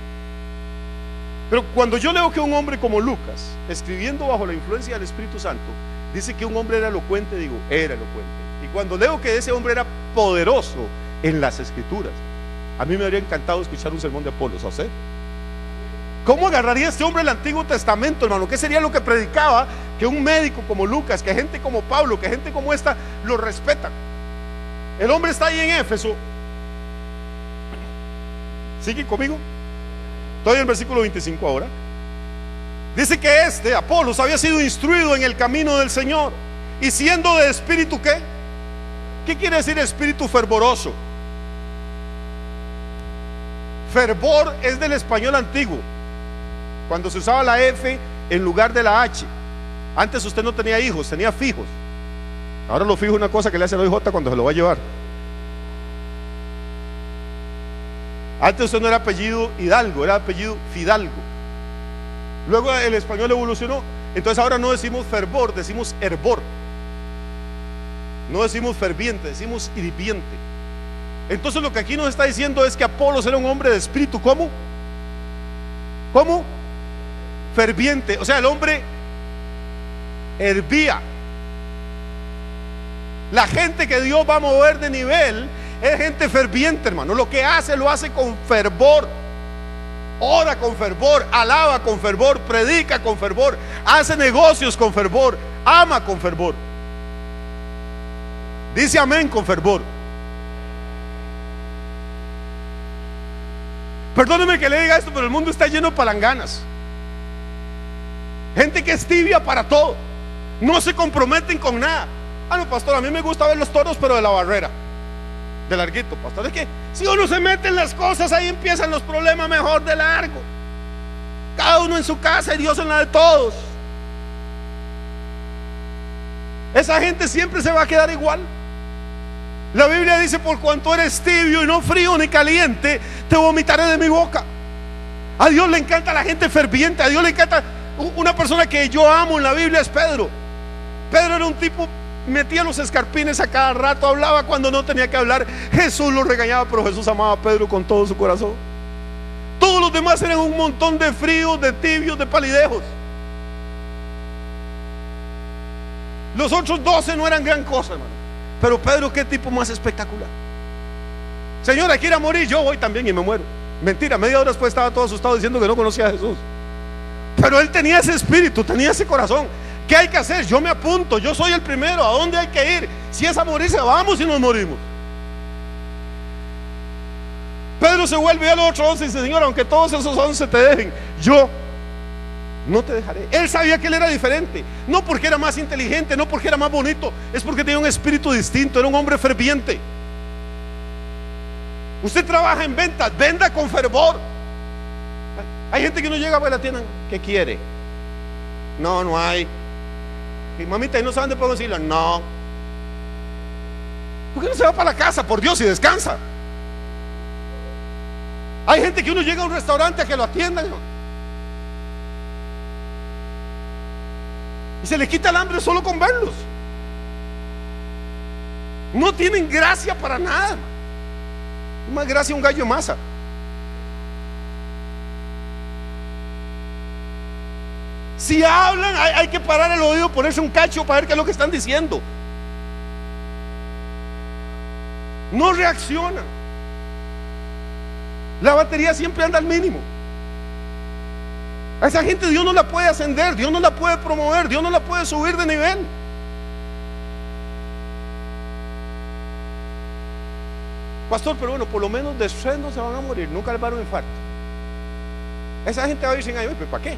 S1: Pero cuando yo leo que un hombre como Lucas, escribiendo bajo la influencia del Espíritu Santo, dice que un hombre era elocuente, digo, era elocuente. Y cuando leo que ese hombre era poderoso en las escrituras, a mí me habría encantado escuchar un sermón de Apolos. ¿A usted? ¿Cómo agarraría este hombre el Antiguo Testamento, hermano? ¿Qué sería lo que predicaba? Que un médico como Lucas, que gente como Pablo, que gente como esta lo respetan. El hombre está ahí en Éfeso. ¿Sigue conmigo? Estoy en el versículo 25 ahora. Dice que Apolos, había sido instruido en el camino del Señor, y siendo de espíritu, ¿qué? ¿Qué quiere decir espíritu fervoroso? Fervor es del español antiguo, cuando se usaba la F en lugar de la H. Antes usted no tenía hijos, tenía fijos. Ahora lo fijo es una cosa que le hace el OIJ cuando se lo va a llevar. Antes usted no era apellido Hidalgo, era apellido Fidalgo. Luego el español evolucionó, entonces ahora no decimos fervor, decimos hervor. No decimos ferviente, decimos hirviente. Entonces lo que aquí nos está diciendo es que Apolos era un hombre de espíritu. ¿Cómo? ¿Cómo? Ferviente. O sea, el hombre hervía. La gente que Dios va a mover de nivel es gente ferviente, hermano. Lo que hace, lo hace con fervor. Ora con fervor, alaba con fervor, predica con fervor, hace negocios con fervor, ama con fervor. Dice amén con fervor. Perdóneme que le diga esto, pero el mundo está lleno de palanganas. Gente que es tibia para todo. No se comprometen con nada. Ah, no, pastor, a mí me gusta ver los toros, pero de la barrera, de larguito, pastor. Es que si uno se mete en las cosas, ahí empiezan los problemas. Mejor de largo. Cada uno en su casa y Dios en la de todos. Esa gente siempre se va a quedar igual. La Biblia dice: por cuanto eres tibio y no frío ni caliente, te vomitaré de mi boca. A Dios le encanta la gente ferviente. A Dios le encanta. Una persona que yo amo en la Biblia es Pedro. Pedro era un tipo, metía los escarpines a cada rato, hablaba cuando no tenía que hablar. Jesús lo regañaba, pero Jesús amaba a Pedro con todo su corazón. Todos los demás eran un montón de fríos, de tibios, de palidejos. Los otros 12 no eran gran cosa, hermano. Pero Pedro, qué tipo más espectacular. Señora, quiere morir, yo voy también y me muero. Mentira, media hora después estaba todo asustado diciendo que no conocía a Jesús. Pero él tenía ese espíritu, tenía ese corazón. ¿Qué hay que hacer? Yo me apunto, yo soy el primero. ¿A dónde hay que ir? Si es a morirse, vamos y nos morimos. Pedro se vuelve a los otros 11 y dice: Señor, aunque todos esos 11 te dejen, yo no te dejaré. Él sabía que él era diferente. No porque era más inteligente, no porque era más bonito, es porque tenía un espíritu distinto. Era un hombre ferviente. Usted trabaja en ventas, venda con fervor. Hay gente que no llega a la tienda. ¿Qué quiere? No, no hay. Y mamita, ¿y no saben de puedo decirlo? No. ¿Por qué no se va para la casa, por Dios, y descansa? Hay gente que uno llega a un restaurante a que lo atiendan y se le quita el hambre solo con verlos. No tienen gracia para nada. Más gracia un gallo de masa. Si hablan, hay que parar el oído, ponerse un cacho para ver qué es lo que están diciendo. No reaccionan. La batería siempre anda al mínimo. A esa gente Dios no la puede ascender, Dios no la puede promover, Dios no la puede subir de nivel. Pastor, pero bueno, por lo menos de sed no se van a morir, nunca les va a dar un infarto. Esa gente va a vivir 100 años, ¿pero para qué?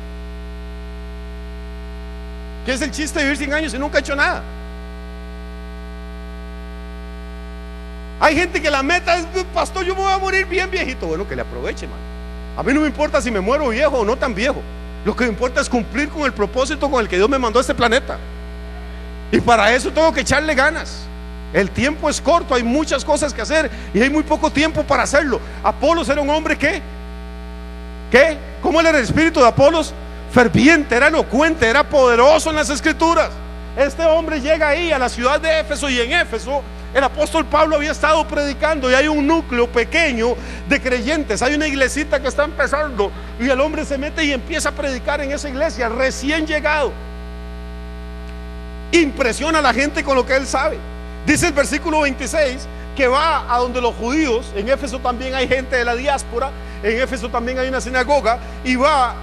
S1: ¿Qué es el chiste de vivir 100 años si nunca ha hecho nada? Hay gente que la meta es: pastor, yo me voy a morir bien viejito. Bueno, que le aproveche, man. A mí no me importa si me muero viejo o no tan viejo. Lo que me importa es cumplir con el propósito con el que Dios me mandó a este planeta. Y para eso tengo que echarle ganas. El tiempo es corto, hay muchas cosas que hacer y hay muy poco tiempo para hacerlo. Apolos era un hombre que ¿qué? ¿Cómo era el espíritu de Apolos? Ferviente, era elocuente, era poderoso en las escrituras. Este hombre llega ahí a la ciudad de Éfeso, y en Éfeso el apóstol Pablo había estado predicando, y hay un núcleo pequeño de creyentes. Hay una iglesita que está empezando, y el hombre se mete y empieza a predicar en esa iglesia, recién llegado. Impresiona a la gente con lo que él sabe. Dice el versículo 26 que va a donde los judíos. En Éfeso también hay gente de la diáspora, en Éfeso también hay una sinagoga, y va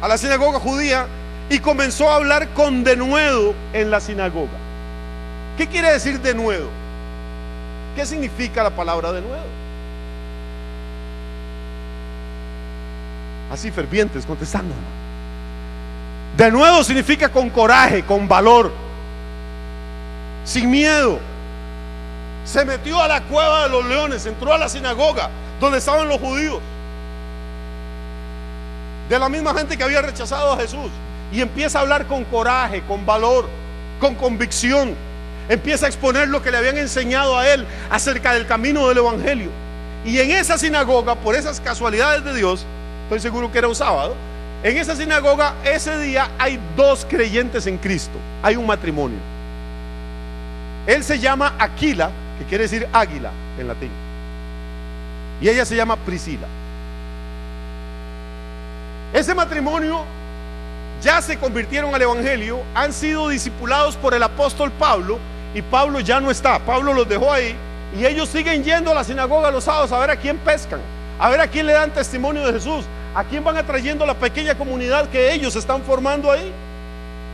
S1: a la sinagoga judía y comenzó a hablar con denuedo en la sinagoga. ¿Qué quiere decir denuedo? ¿Qué significa la palabra denuedo? Así, fervientes, contestando. Denuedo significa con coraje, con valor, sin miedo. Se metió a la cueva de los leones, entró a la sinagoga donde estaban los judíos, de la misma gente que había rechazado a Jesús, y empieza a hablar con coraje, con valor, con convicción. Empieza a exponer lo que le habían enseñado a él acerca del camino del evangelio. Y en esa sinagoga, por esas casualidades de Dios, estoy seguro que era un sábado, en esa sinagoga ese día hay 2 creyentes en Cristo. Hay un matrimonio. Él se llama Aquila, que quiere decir águila en latín, y ella se llama Priscila. Ese matrimonio ya se convirtieron al evangelio, han sido discipulados por el apóstol Pablo, y Pablo ya no está, Pablo los dejó ahí, y ellos siguen yendo a la sinagoga los sábados a ver a quién pescan, a ver a quién le dan testimonio de Jesús, a quién van atrayendo a la pequeña comunidad que ellos están formando ahí.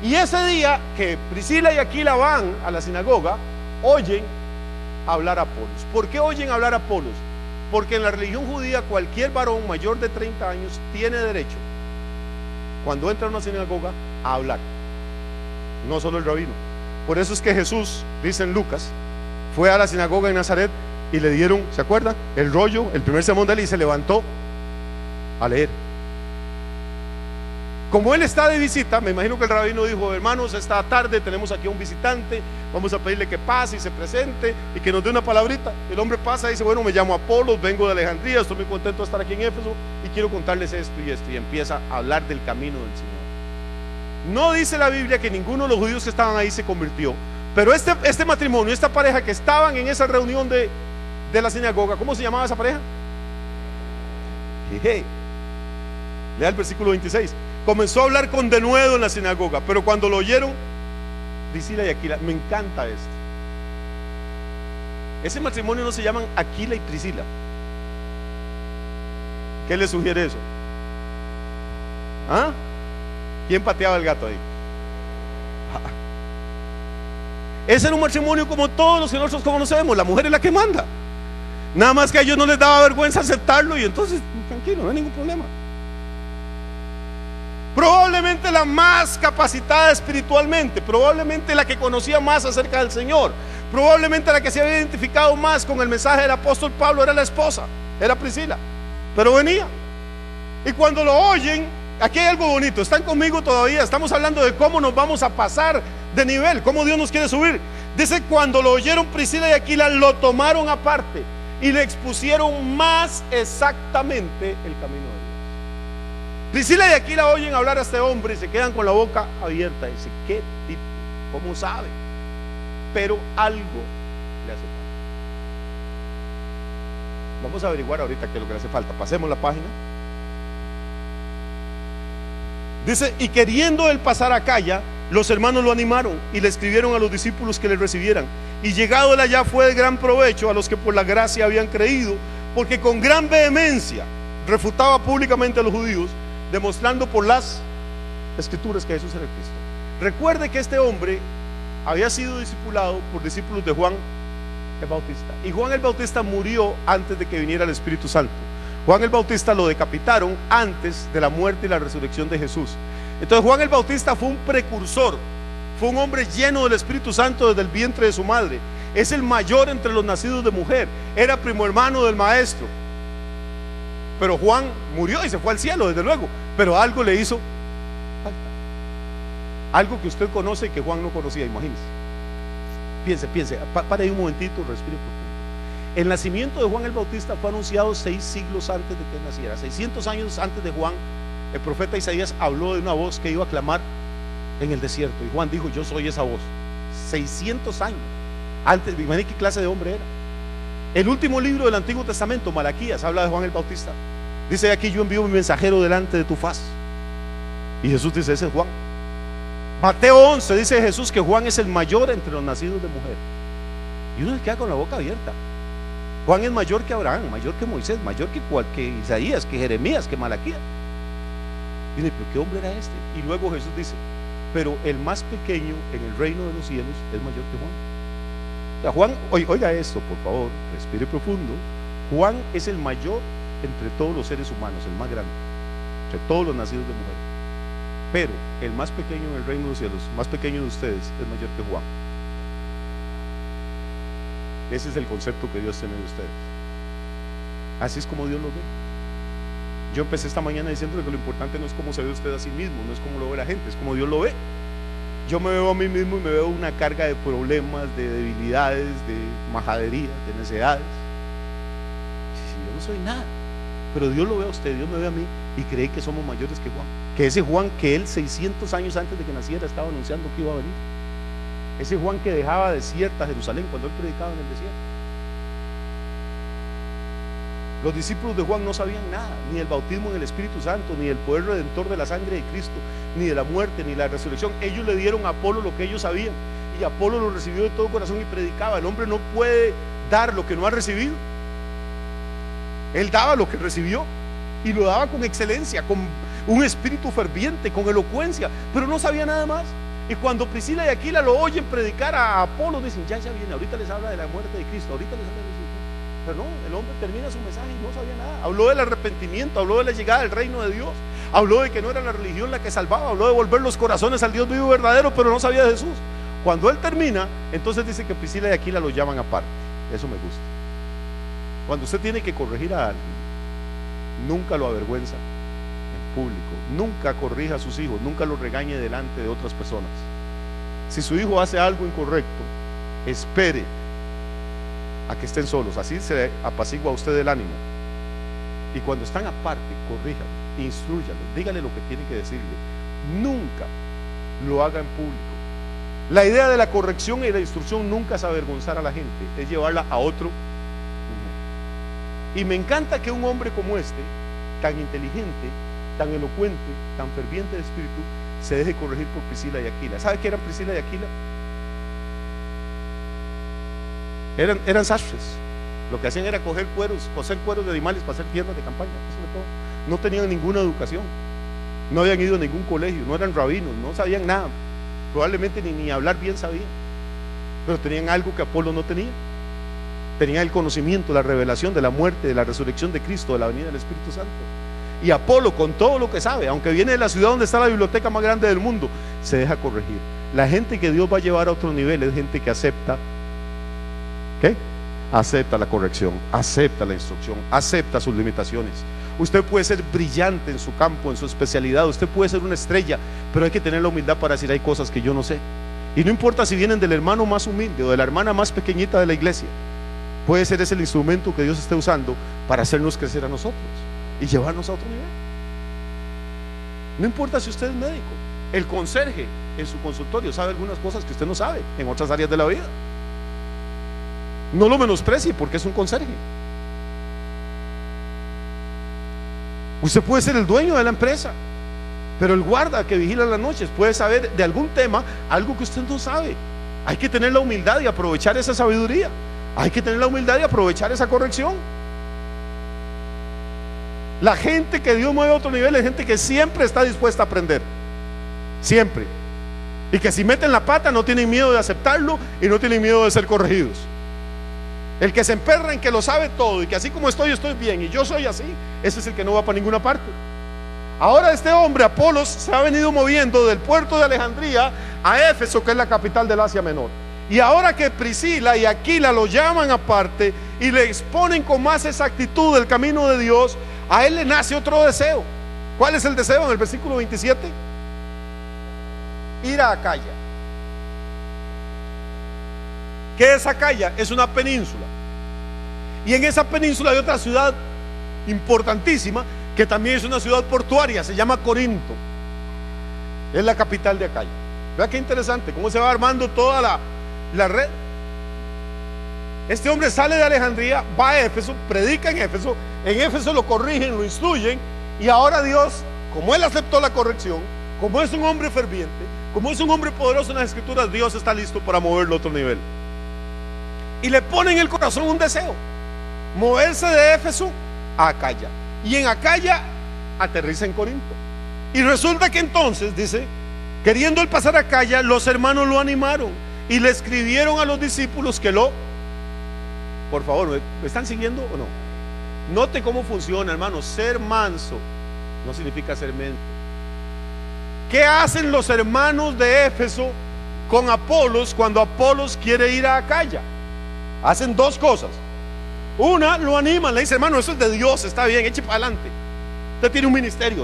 S1: Y ese día que Priscila y Aquila van a la sinagoga, oyen hablar a Apolos. ¿Por qué oyen hablar a Apolos? Porque en la religión judía cualquier varón mayor de 30 años tiene derecho, cuando entra a una sinagoga, a hablar, no solo el rabino. Por eso es que Jesús, dice en Lucas, fue a la sinagoga en Nazaret y le dieron, ¿se acuerda? El rollo, el primer sermón de él, y se levantó a leer. Como él está de visita, me imagino que el rabino dijo: hermanos, esta tarde tenemos aquí a un visitante, vamos a pedirle que pase y se presente y que nos dé una palabrita. El hombre pasa y dice: bueno, me llamo Apolos, vengo de Alejandría, estoy muy contento de estar aquí en Éfeso y quiero contarles esto y esto, y empieza a hablar del camino del Señor. No dice la Biblia que ninguno de los judíos que estaban ahí se convirtió, pero este matrimonio, esta pareja que estaban en esa reunión de la sinagoga, ¿cómo se llamaba esa pareja? Lea el versículo 26. Comenzó a hablar con denuedo en la sinagoga, pero cuando lo oyeron, Priscila y Aquila, me encanta esto. Ese matrimonio no se llaman Aquila y Priscila. ¿Qué le sugiere eso? ¿Ah? ¿Quién pateaba el gato ahí? Ese era un matrimonio como todos los que nosotros conocemos. La mujer es la que manda. Nada más que a ellos no les daba vergüenza aceptarlo, y entonces, tranquilo, no hay ningún problema. Probablemente la más capacitada espiritualmente, probablemente la que conocía más acerca del Señor, probablemente la que se había identificado más con el mensaje del apóstol Pablo, era la esposa, era Priscila. Pero venía, y cuando lo oyen, aquí hay algo bonito. ¿Están conmigo todavía? Estamos hablando de cómo nos vamos a pasar de nivel, cómo Dios nos quiere subir. Dice: cuando lo oyeron Priscila y Aquila, lo tomaron aparte y le expusieron más exactamente el camino de Dios. Priscila y Aquila oyen hablar a este hombre y se quedan con la boca abierta. Dice: ¿qué tipo? ¿Cómo sabe? Pero algo le hace falta. Vamos a averiguar ahorita qué es lo que le hace falta. Pasemos la página. Dice: y queriendo él pasar a Acaya, los hermanos lo animaron y le escribieron a los discípulos que le recibieran. Y llegado él allá, fue de gran provecho a los que por la gracia habían creído, porque con gran vehemencia refutaba públicamente a los judíos, demostrando por las escrituras que Jesús era el Cristo. Recuerde que este hombre había sido discipulado por discípulos de Juan el Bautista, y Juan el Bautista murió antes de que viniera el Espíritu Santo. Juan el Bautista lo decapitaron antes de la muerte y la resurrección de Jesús. Entonces Juan el Bautista fue un precursor, fue un hombre lleno del Espíritu Santo desde el vientre de su madre. Es el mayor entre los nacidos de mujer, era primo hermano del maestro. Pero Juan murió y se fue al cielo, desde luego, pero algo le hizo falta, algo que usted conoce y que Juan no conocía. Imagínese, piense, para ahí un momentito, respire profundo. El nacimiento de Juan el Bautista fue anunciado 6 siglos antes de que él naciera. 600 años antes de Juan, el profeta Isaías habló de una voz que iba a clamar en el desierto, y Juan dijo: yo soy esa voz. 600 años antes. Imagínate qué clase de hombre era. El último libro del Antiguo Testamento, Malaquías, habla de Juan el Bautista. Dice: aquí yo envío mi mensajero delante de tu faz. Y Jesús dice: ese es Juan. Mateo 11 dice Jesús que Juan es el mayor entre los nacidos de mujer. Y uno se queda con la boca abierta. Juan es mayor que Abraham, mayor que Moisés, mayor que Isaías, que Jeremías, que Malaquías. Y dice: pero ¿qué hombre era este? Y luego Jesús dice: pero el más pequeño en el reino de los cielos es mayor que Juan. O sea, Juan, oiga esto, por favor, respire profundo. Juan es el mayor entre todos los seres humanos, el más grande, entre todos los nacidos de mujer. Pero el más pequeño en el reino de los cielos, más pequeño de ustedes, es mayor que Juan. Ese es el concepto que Dios tiene de ustedes. Así es como Dios lo ve. Yo empecé esta mañana diciendo que lo importante no es cómo se ve usted a sí mismo, no es cómo lo ve la gente, es cómo Dios lo ve. Yo me veo a mí mismo y me veo una carga de problemas, de debilidades, de majaderías, de necedades. Yo no soy nada, pero Dios lo ve a usted, Dios me ve a mí y cree que somos mayores que Juan. Que ese Juan que él 600 años antes de que naciera estaba anunciando que iba a venir. Ese Juan que dejaba desierta Jerusalén cuando él predicaba en el desierto. Los discípulos de Juan no sabían nada, ni del bautismo en el Espíritu Santo, ni del poder redentor de la sangre de Cristo, ni de la muerte, ni de la resurrección. Ellos le dieron a Apolo lo que ellos sabían, y Apolo lo recibió de todo corazón y predicaba. El hombre no puede dar lo que no ha recibido. Él daba lo que recibió, y lo daba con excelencia, con un espíritu ferviente, con elocuencia, pero no sabía nada más. Y cuando Priscila y Aquila lo oyen predicar a Apolo, dicen, ya viene, ahorita les habla de la muerte de Cristo, ahorita les habla de Jesús. Pero no, el hombre termina su mensaje y no sabía nada. Habló del arrepentimiento, habló de la llegada del reino de Dios, habló de que no era la religión la que salvaba, habló de volver los corazones al Dios vivo y verdadero, pero no sabía de Jesús. Cuando él termina, entonces dice que Priscila y Aquila lo llaman aparte. Eso me gusta. Cuando usted tiene que corregir a alguien, nunca lo avergüenza en público, nunca corrija a sus hijos, nunca los regañe delante de otras personas. Si su hijo hace algo incorrecto, espere a que estén solos, así se apacigua a usted el ánimo. Y cuando están aparte, corríjalo, instrúyalo, dígale lo que tiene que decirle. Nunca lo haga en público. La idea de la corrección y la instrucción nunca es avergonzar a la gente, es llevarla a otro nivel. Y me encanta que un hombre como este, tan inteligente, tan elocuente, tan ferviente de espíritu, se deje corregir por Priscila y Aquila. ¿Sabe qué eran Priscila y Aquila? Eran sastres. Lo que hacían era coser cueros de animales para hacer tiendas de campaña. Eso era todo. No tenían ninguna educación, no habían ido a ningún colegio, no eran rabinos, no sabían nada, probablemente ni hablar bien sabían, pero tenían algo que Apolo no tenía. Tenían el conocimiento, la revelación de la muerte, de la resurrección de Cristo, de la venida del Espíritu Santo. Y Apolo, con todo lo que sabe, aunque viene de la ciudad donde está la biblioteca más grande del mundo, se deja corregir. La gente que Dios va a llevar a otro nivel es gente que acepta, ¿qué? Acepta la corrección, acepta la instrucción, acepta sus limitaciones. Usted puede ser brillante en su campo, en su especialidad, usted puede ser una estrella, pero hay que tener la humildad para decir: hay cosas que yo no sé. Y no importa si vienen del hermano más humilde o de la hermana más pequeñita de la iglesia, puede ser ese el instrumento que Dios esté usando para hacernos crecer a nosotros y llevarnos a otro nivel. No importa si usted es médico, el conserje en su consultorio sabe algunas cosas que usted no sabe en otras áreas de la vida. No lo menosprecie porque es un conserje. Usted puede ser el dueño de la empresa, pero el guarda que vigila las noches puede saber de algún tema algo que usted no sabe. Hay que tener la humildad y aprovechar esa sabiduría. Hay que tener la humildad y aprovechar esa corrección. La gente que Dios mueve a otro nivel es gente que siempre está dispuesta a aprender, siempre, y que si meten la pata no tienen miedo de aceptarlo y no tienen miedo de ser corregidos. El que se emperra en que lo sabe todo y que así como estoy bien y yo soy así, ese es el que no va para ninguna parte. Ahora este hombre Apolos se ha venido moviendo del puerto de Alejandría a Éfeso, que es la capital del Asia Menor. Y ahora que Priscila y Aquila lo llaman aparte y le exponen con más exactitud el camino de Dios, a él le nace otro deseo. ¿Cuál es el deseo? En el versículo 27: ir a Acaya. ¿Qué es Acaya? Es una península, y en esa península hay otra ciudad importantísima que también es una ciudad portuaria, se llama Corinto. Es la capital de Acaya. Vea qué interesante cómo se va armando toda la red. Este hombre sale de Alejandría, va a Éfeso, predica en Éfeso lo corrigen, lo instruyen, y ahora Dios, como él aceptó la corrección, como es un hombre ferviente, como es un hombre poderoso en las escrituras, Dios está listo para moverlo a otro nivel. Y le pone en el corazón un deseo: moverse de Éfeso a Acaya. Y en Acaya aterriza en Corinto. Y resulta que entonces, dice, queriendo él pasar a Acaya, los hermanos lo animaron y le escribieron a los discípulos que por favor, ¿me están siguiendo o no? Note cómo funciona, hermano. Ser manso no significa ser mento. ¿Qué hacen los hermanos de Éfeso con Apolos cuando Apolos quiere ir a Acaya? Hacen dos cosas. Una, lo animan, le dice: hermano, eso es de Dios, está bien, eche para adelante, usted tiene un ministerio.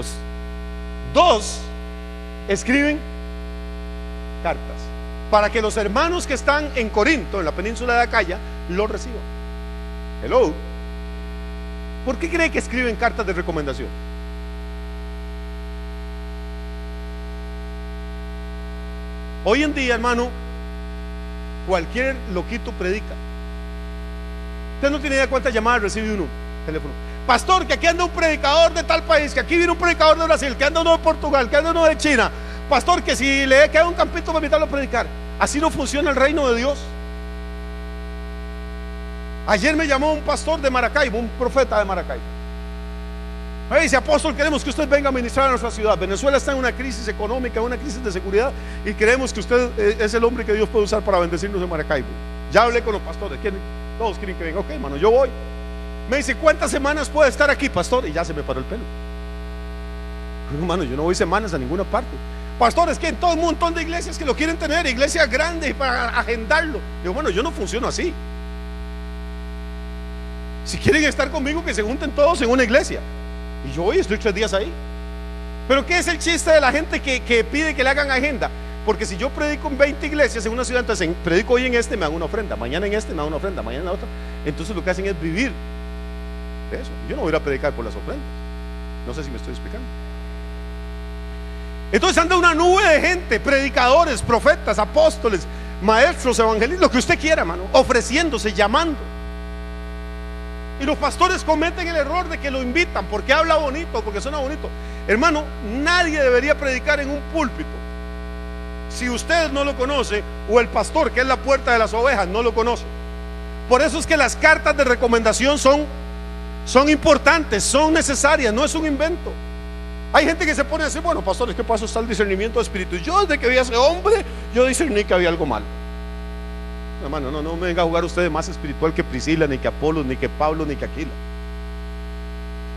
S1: Dos, escriben cartas para que los hermanos que están en Corinto, en la península de Acaya, lo reciban. Hello. ¿Por qué cree que escriben cartas de recomendación? Hoy en día, hermano, cualquier loquito predica. Usted no tiene idea cuántas llamadas recibe uno teléfono. Pastor, que aquí anda un predicador de tal país, que aquí viene un predicador de Brasil, que anda uno de Portugal, que anda uno de China. Pastor, que si le queda un campito para invitarlo a predicar. Así no funciona el reino de Dios. Ayer me llamó un pastor de Maracaibo, un profeta de Maracaibo. Me dice: apóstol, queremos que usted venga a ministrar a nuestra ciudad. Venezuela está en una crisis económica, una crisis de seguridad, y creemos que usted es el hombre que Dios puede usar para bendecirnos en Maracaibo. Ya hablé con los pastores, todos quieren que venga. Ok, hermano, yo voy. Me dice: ¿cuántas semanas puede estar aquí, pastor? Y ya se me paró el pelo. Hermano, yo no voy semanas a ninguna parte. Pastor, es que en todo un montón de iglesias que lo quieren tener, iglesias grandes para agendarlo. Digo, bueno, yo no funciono así. Si quieren estar conmigo, que se junten todos en una iglesia. Y yo hoy estoy 3 días ahí. Pero ¿qué es el chiste de la gente que pide que le hagan agenda? Porque si yo predico en 20 iglesias en una ciudad, entonces predico hoy en este, me hago una ofrenda, mañana en este, me hago una ofrenda, mañana en la otra. Entonces lo que hacen es vivir de eso. Yo no voy a ir a predicar por las ofrendas. No sé si me estoy explicando. Entonces anda una nube de gente, predicadores, profetas, apóstoles, maestros, evangelistas, lo que usted quiera, hermano, ofreciéndose, llamando. Y los pastores cometen el error de que lo invitan porque habla bonito, porque suena bonito. Hermano, nadie debería predicar en un púlpito si usted no lo conoce, o el pastor, que es la puerta de las ovejas, no lo conoce. Por eso es que las cartas de recomendación son importantes, son necesarias, no es un invento. Hay gente que se pone a decir: bueno, pastores, ¿qué pasó? Está el discernimiento de espíritu. Yo desde que vi a ese hombre, yo discerní que había algo malo. Hermano, no me venga a jugar usted más espiritual que Priscila, ni que Apolos, ni que Pablo, ni que Aquila.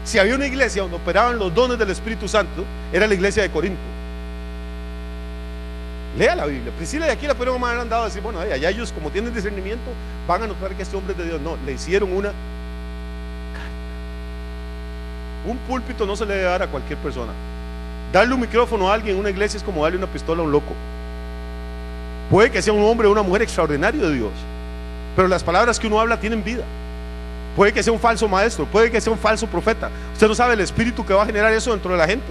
S1: Si había una iglesia donde operaban los dones del Espíritu Santo, era la iglesia de Corinto. Lea la Biblia. Priscila y Aquila pudieron haber andado a decir: bueno, allá ellos, como tienen discernimiento, van a notar que este hombre es de Dios. No, le hicieron una carta. Un púlpito no se le debe dar a cualquier persona. Darle un micrófono a alguien en una iglesia es como darle una pistola a un loco. Puede que sea un hombre o una mujer extraordinario de Dios, pero las palabras que uno habla tienen vida. Puede que sea un falso maestro, puede que sea un falso profeta. Usted no sabe el espíritu que va a generar eso dentro de la gente.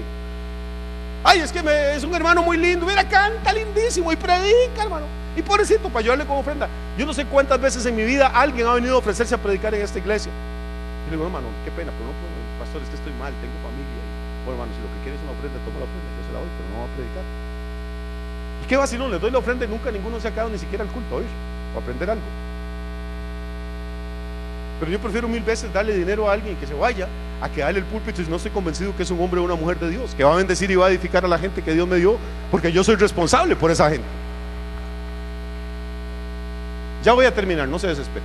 S1: Ay, es que es un hermano muy lindo, mira, canta lindísimo y predica, hermano. Y pobrecito, para ayudarle como ofrenda. Yo no sé cuántas veces en mi vida alguien ha venido a ofrecerse a predicar en esta iglesia. Y le digo: hermano, qué pena, pero no puedo, pastor, es que estoy mal, tengo familia. Bueno, hermano, si lo que quieres es una ofrenda, toma la ofrenda, yo se la doy, pero no va a predicar. ¿Y qué vacilón? Les doy la ofrenda y nunca ninguno se ha quedado ni siquiera al culto, oír, o aprender algo. Pero yo prefiero 1000 veces darle dinero a alguien que se vaya a que darle el púlpito si no estoy convencido que es un hombre o una mujer de Dios, que va a bendecir y va a edificar a la gente que Dios me dio, porque yo soy responsable por esa gente. Ya voy a terminar, no se desespere.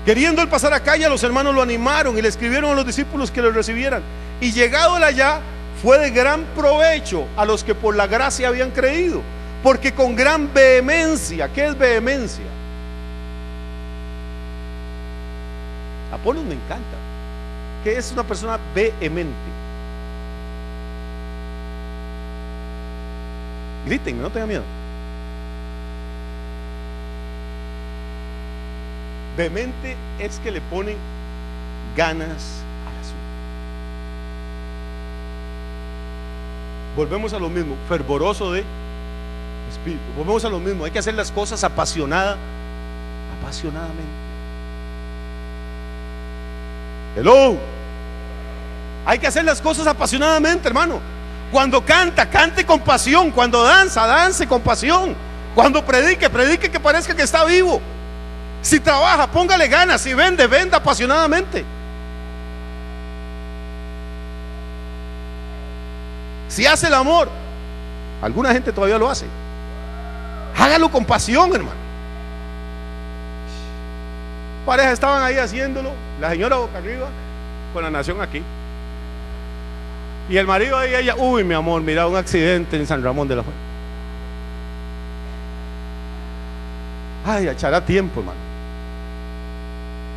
S1: Queriendo él pasar a calle, los hermanos lo animaron y le escribieron a los discípulos que lo recibieran. Y llegado él allá, fue de gran provecho a los que por la gracia habían creído, porque con gran vehemencia. ¿Qué es vehemencia? Apolos me encanta. ¿Qué es una persona vehemente? Grítenme, no tengan miedo. Vehemente es que le pone ganas al asunto. Volvemos a lo mismo, fervoroso de espíritu. Volvemos a lo mismo, hay que hacer las cosas apasionadamente. Hello. Hay que hacer las cosas apasionadamente, hermano. Cuando canta, cante con pasión. Cuando danza, dance con pasión. Cuando predique, predique que parezca que está vivo. Si trabaja, póngale ganas. Si vende, venda apasionadamente. Si hace el amor, alguna gente todavía lo hace, hágalo con pasión, hermano. Parejas estaban ahí haciéndolo, la señora boca arriba con la nación aquí, y el marido ahí, ella: uy, mi amor, mira un accidente en San Ramón de la Fuente. Ay, echará tiempo, hermano.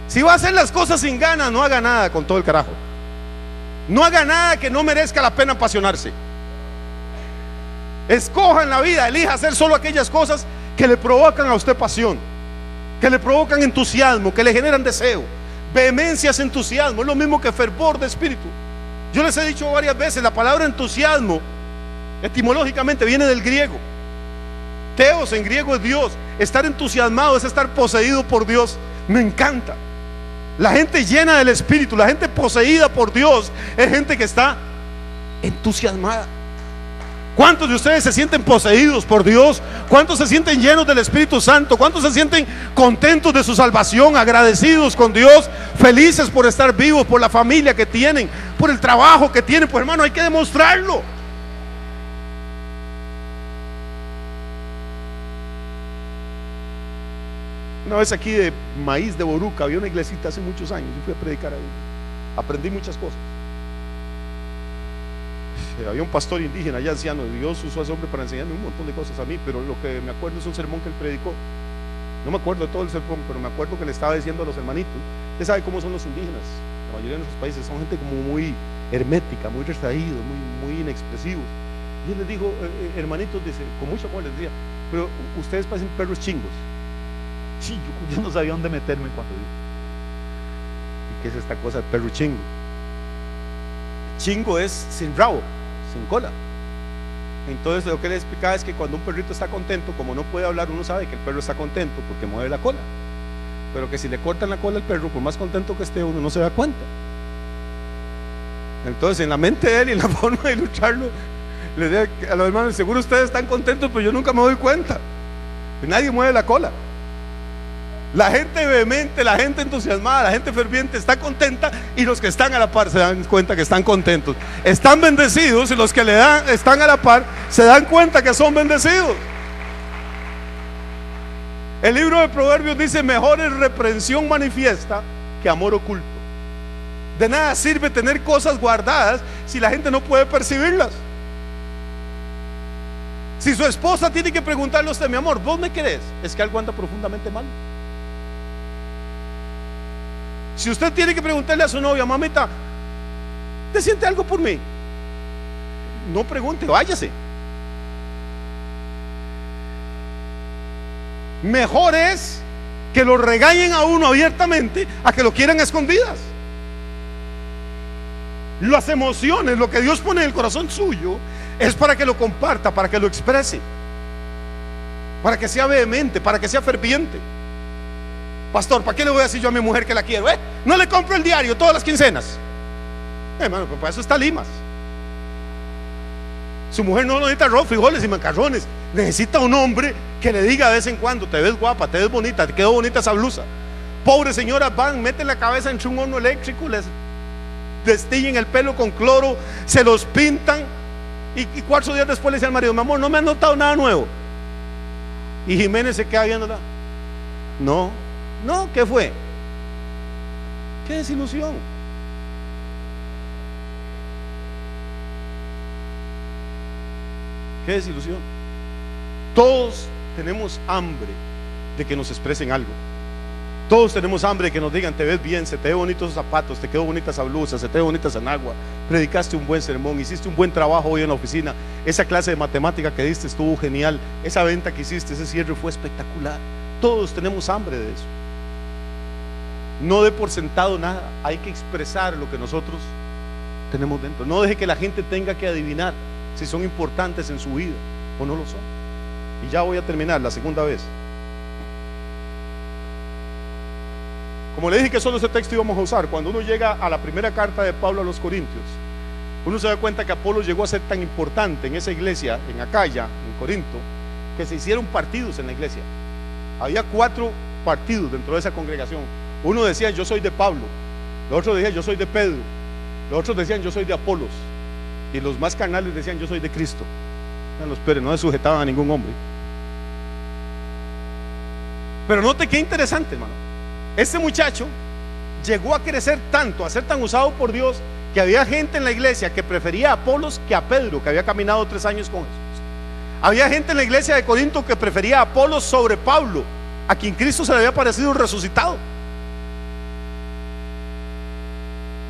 S1: Si va a hacer las cosas sin ganas, no haga nada con todo el carajo. No haga nada que no merezca la pena apasionarse. Escoja en la vida, elija hacer solo aquellas cosas que le provocan a usted pasión, que le provocan entusiasmo, que le generan deseo. Vehemencia es entusiasmo, es lo mismo que fervor de espíritu. Yo les he dicho varias veces, la palabra entusiasmo Etimológicamente viene del griego. Teos en griego es Dios. Estar entusiasmado es estar poseído por Dios. Me encanta. La gente llena del Espíritu, la gente poseída por Dios, es gente que está entusiasmada. ¿Cuántos de ustedes se sienten poseídos por Dios? ¿Cuántos se sienten llenos del Espíritu Santo? ¿Cuántos se sienten contentos de su salvación, agradecidos con Dios, felices por estar vivos, por la familia que tienen, por el trabajo que tienen? Pues hermano, hay que demostrarlo. Una vez aquí de Maíz de Boruca había una iglesita hace muchos años. Yo fui a predicar ahí, aprendí muchas cosas. Había un pastor indígena ya anciano. Dios usó a ese hombre para enseñarme un montón de cosas a mí, pero lo que me acuerdo es un sermón que él predicó. No me acuerdo de todo el sermón, pero me acuerdo que le estaba diciendo a los hermanitos. Usted sabe cómo son los indígenas. La mayoría de nuestros países son gente como muy hermética, muy retraídos, muy inexpresivos. Y él les dijo, hermanitos, dice, con mucho amor les decía, pero ustedes parecen perros chingos. Sí, yo no sabía dónde meterme cuando dijo. ¿Y qué es esta cosa de perro chingo? Chingo es sin rabo, sin cola. Entonces lo que le explicaba es que cuando un perrito está contento, como no puede hablar, uno sabe que el perro está contento porque mueve la cola, pero que si le cortan la cola al perro, por más contento que esté, uno no se da cuenta. Entonces en la mente de él y en la forma de ilustrarlo, le decía a los hermanos, seguro ustedes están contentos, pero yo nunca me doy cuenta. Nadie mueve la cola. La gente vehemente, la gente entusiasmada, la gente ferviente está contenta, y los que están a la par se dan cuenta que están contentos. Están bendecidos, y los que están a la par se dan cuenta que son bendecidos. El libro de Proverbios dice: mejor es reprensión manifiesta que amor oculto. De nada sirve tener cosas guardadas si la gente no puede percibirlas. Si su esposa tiene que preguntarle a usted: mi amor, ¿vos me querés? Es que algo anda profundamente mal. Si usted tiene que preguntarle a su novia: mamita, ¿te siente algo por mí? No pregunte, váyase. Mejor es que lo regañen a uno abiertamente a que lo quieran a escondidas. Las emociones, lo que Dios pone en el corazón suyo, es para que lo comparta, para que lo exprese, para que sea vehemente, para que sea ferviente. Pastor, ¿para qué le voy a decir yo a mi mujer que la quiero? No le compro el diario todas las quincenas. Hermano, pues para eso está Limas. Su mujer no necesita arroz, frijoles y macarrones. Necesita un hombre que le diga de vez en cuando: te ves guapa, te ves bonita, te quedó bonita esa blusa. Pobres señoras van, meten la cabeza entre un horno eléctrico, les destiñen el pelo con cloro, se los pintan, y 4 días después le dice al marido: mi amor, no me han notado nada nuevo. Y Jiménez se queda viéndola. No, ¿qué fue? Qué desilusión. Qué desilusión. Todos tenemos hambre de que nos expresen algo. Todos tenemos hambre de que nos digan: te ves bien, se te ve bonitos esos zapatos, te quedó bonita esa blusa, se te ve bonita esa enagua, predicaste un buen sermón, hiciste un buen trabajo hoy en la oficina, esa clase de matemática que diste estuvo genial, esa venta que hiciste, ese cierre fue espectacular. Todos tenemos hambre de eso. No dé por sentado nada, hay que expresar lo que nosotros tenemos dentro. No deje que la gente tenga que adivinar si son importantes en su vida o no lo son. Y ya voy a terminar la segunda vez. Como le dije que solo ese texto íbamos a usar, cuando uno llega a la primera carta de Pablo a los Corintios, uno se da cuenta que Apolo llegó a ser tan importante en esa iglesia, en Acaya, en Corinto, que se hicieron partidos en la iglesia. Había 4 partidos dentro de esa congregación. Uno decía: yo soy de Pablo. Los otros decían: yo soy de Pedro. Los otros decían: yo soy de Apolos. Y los más carnales decían: yo soy de Cristo. Los Pérez no se sujetaban a ningún hombre. Pero note qué interesante, hermano. Este muchacho llegó a crecer tanto, a ser tan usado por Dios, que había gente en la iglesia que prefería a Apolos que a Pedro, que había caminado 3 años con Jesús. Había gente en la iglesia de Corinto que prefería a Apolos sobre Pablo, a quien Cristo se le había aparecido resucitado.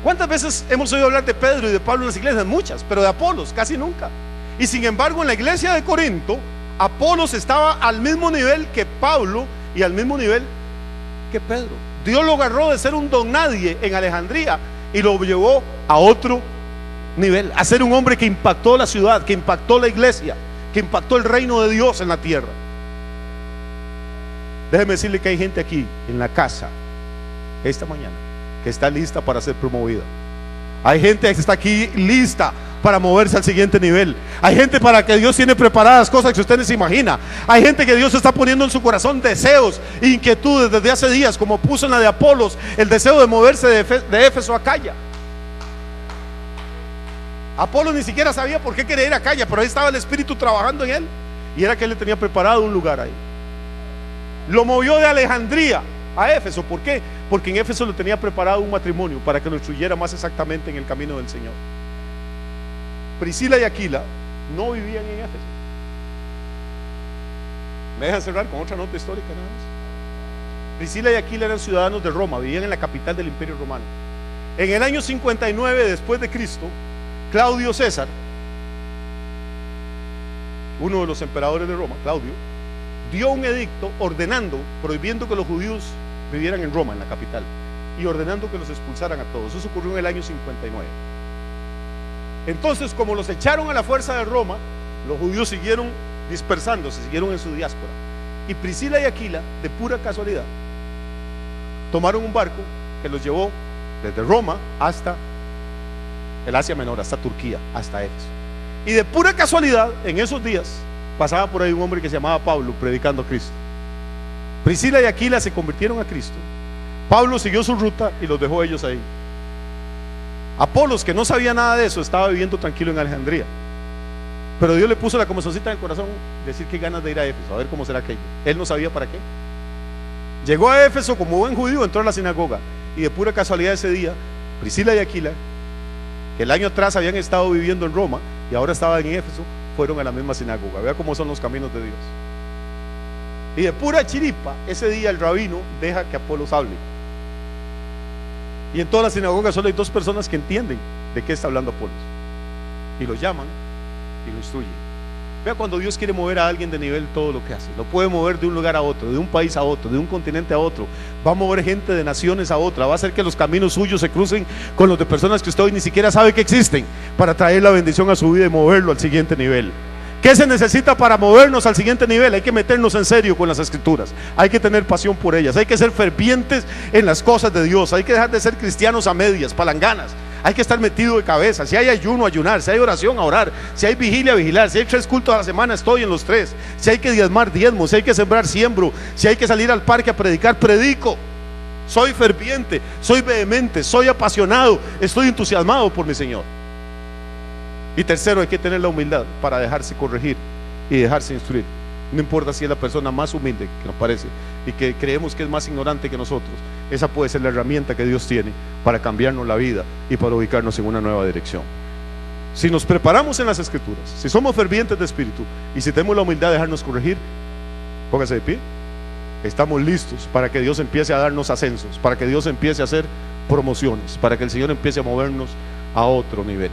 S1: ¿Cuántas veces hemos oído hablar de Pedro y de Pablo en las iglesias? Muchas, pero de Apolos casi nunca. Y sin embargo, en la iglesia de Corinto, Apolos estaba al mismo nivel que Pablo y al mismo nivel que Pedro. Dios lo agarró de ser un don nadie en Alejandría y lo llevó a otro nivel, a ser un hombre que impactó la ciudad, que impactó la iglesia, que impactó el reino de Dios en la tierra. Déjeme decirle que hay gente aquí en la casa esta mañana que está lista para ser promovida. Hay gente que está aquí lista para moverse al siguiente nivel. Hay gente para que Dios tiene preparadas cosas que usted no se imagina. Hay gente que Dios está poniendo en su corazón deseos, inquietudes desde hace días, como puso en la de Apolos, el deseo de moverse de Éfeso a Acaya. Apolos ni siquiera sabía por qué quería ir a Acaya, pero ahí estaba el Espíritu trabajando en él, y era que él le tenía preparado un lugar ahí. Lo movió de Alejandría a Éfeso. ¿Por qué? Porque en Éfeso le tenía preparado un matrimonio para que lo instruyera más exactamente en el camino del Señor. Priscila y Aquila no vivían en Éfeso. Me dejan cerrar con otra nota histórica nada más. Priscila y Aquila eran ciudadanos de Roma, vivían en la capital del Imperio Romano. En el año 59 después de Cristo, Claudio César, uno de los emperadores de Roma, Claudio, dio un edicto ordenando, prohibiendo que los judíos vivieran en Roma, en la capital, y ordenando que los expulsaran a todos. Eso ocurrió en el año 59. Entonces, como los echaron a la fuerza de Roma, los judíos siguieron dispersándose, siguieron en su diáspora. Y Priscila y Aquila, de pura casualidad, tomaron un barco que los llevó desde Roma hasta el Asia Menor, hasta Turquía, hasta Éfeso. Y de pura casualidad, en esos días, pasaba por ahí un hombre que se llamaba Pablo, predicando a Cristo. Priscila y Aquila se convirtieron a Cristo. Pablo siguió su ruta y los dejó ellos ahí. Apolos, que no sabía nada de eso, estaba viviendo tranquilo en Alejandría, pero Dios le puso la comezoncita en el corazón, decir que ganas de ir a Éfeso, a ver cómo será aquello. Él no sabía para qué. Llegó a Éfeso como buen judío, entró a la sinagoga, y de pura casualidad ese día, Priscila y Aquila, que el año atrás habían estado viviendo en Roma y ahora estaban en Éfeso, fueron a la misma sinagoga. Vea cómo son los caminos de Dios. Y de pura chiripa, ese día el rabino deja que Apolos hable. Y en toda la sinagoga solo hay dos personas que entienden de qué está hablando Apolos, y lo llaman y lo instruyen. Vea cuando Dios quiere mover a alguien de nivel, todo lo que hace. Lo puede mover de un lugar a otro, de un país a otro, de un continente a otro. Va a mover gente de naciones a otra. Va a hacer que los caminos suyos se crucen con los de personas que usted hoy ni siquiera sabe que existen, para traer la bendición a su vida y moverlo al siguiente nivel. ¿Qué se necesita para movernos al siguiente nivel? Hay que meternos en serio con las escrituras, hay que tener pasión por ellas, hay que ser fervientes en las cosas de Dios, hay que dejar de ser cristianos a medias, palanganas. Hay que estar metido de cabeza. Si hay ayuno, ayunar. Si hay oración, a orar. Si hay vigilia, vigilar. Si hay 3 cultos a la semana, estoy en los 3. Si hay que diezmar, diezmo. Si hay que sembrar, siembro. Si hay que salir al parque a predicar, predico. Soy ferviente, soy vehemente, soy apasionado, estoy entusiasmado por mi Señor. Y tercero, hay que tener la humildad para dejarse corregir y dejarse instruir. No importa si es la persona más humilde que nos parece y que creemos que es más ignorante que nosotros, esa puede ser la herramienta que Dios tiene para cambiarnos la vida y para ubicarnos en una nueva dirección. Si nos preparamos en las escrituras, si somos fervientes de espíritu y si tenemos la humildad de dejarnos corregir, póngase de pie. Estamos listos para que Dios empiece a darnos ascensos, para que Dios empiece a hacer promociones, para que el Señor empiece a movernos a otro nivel.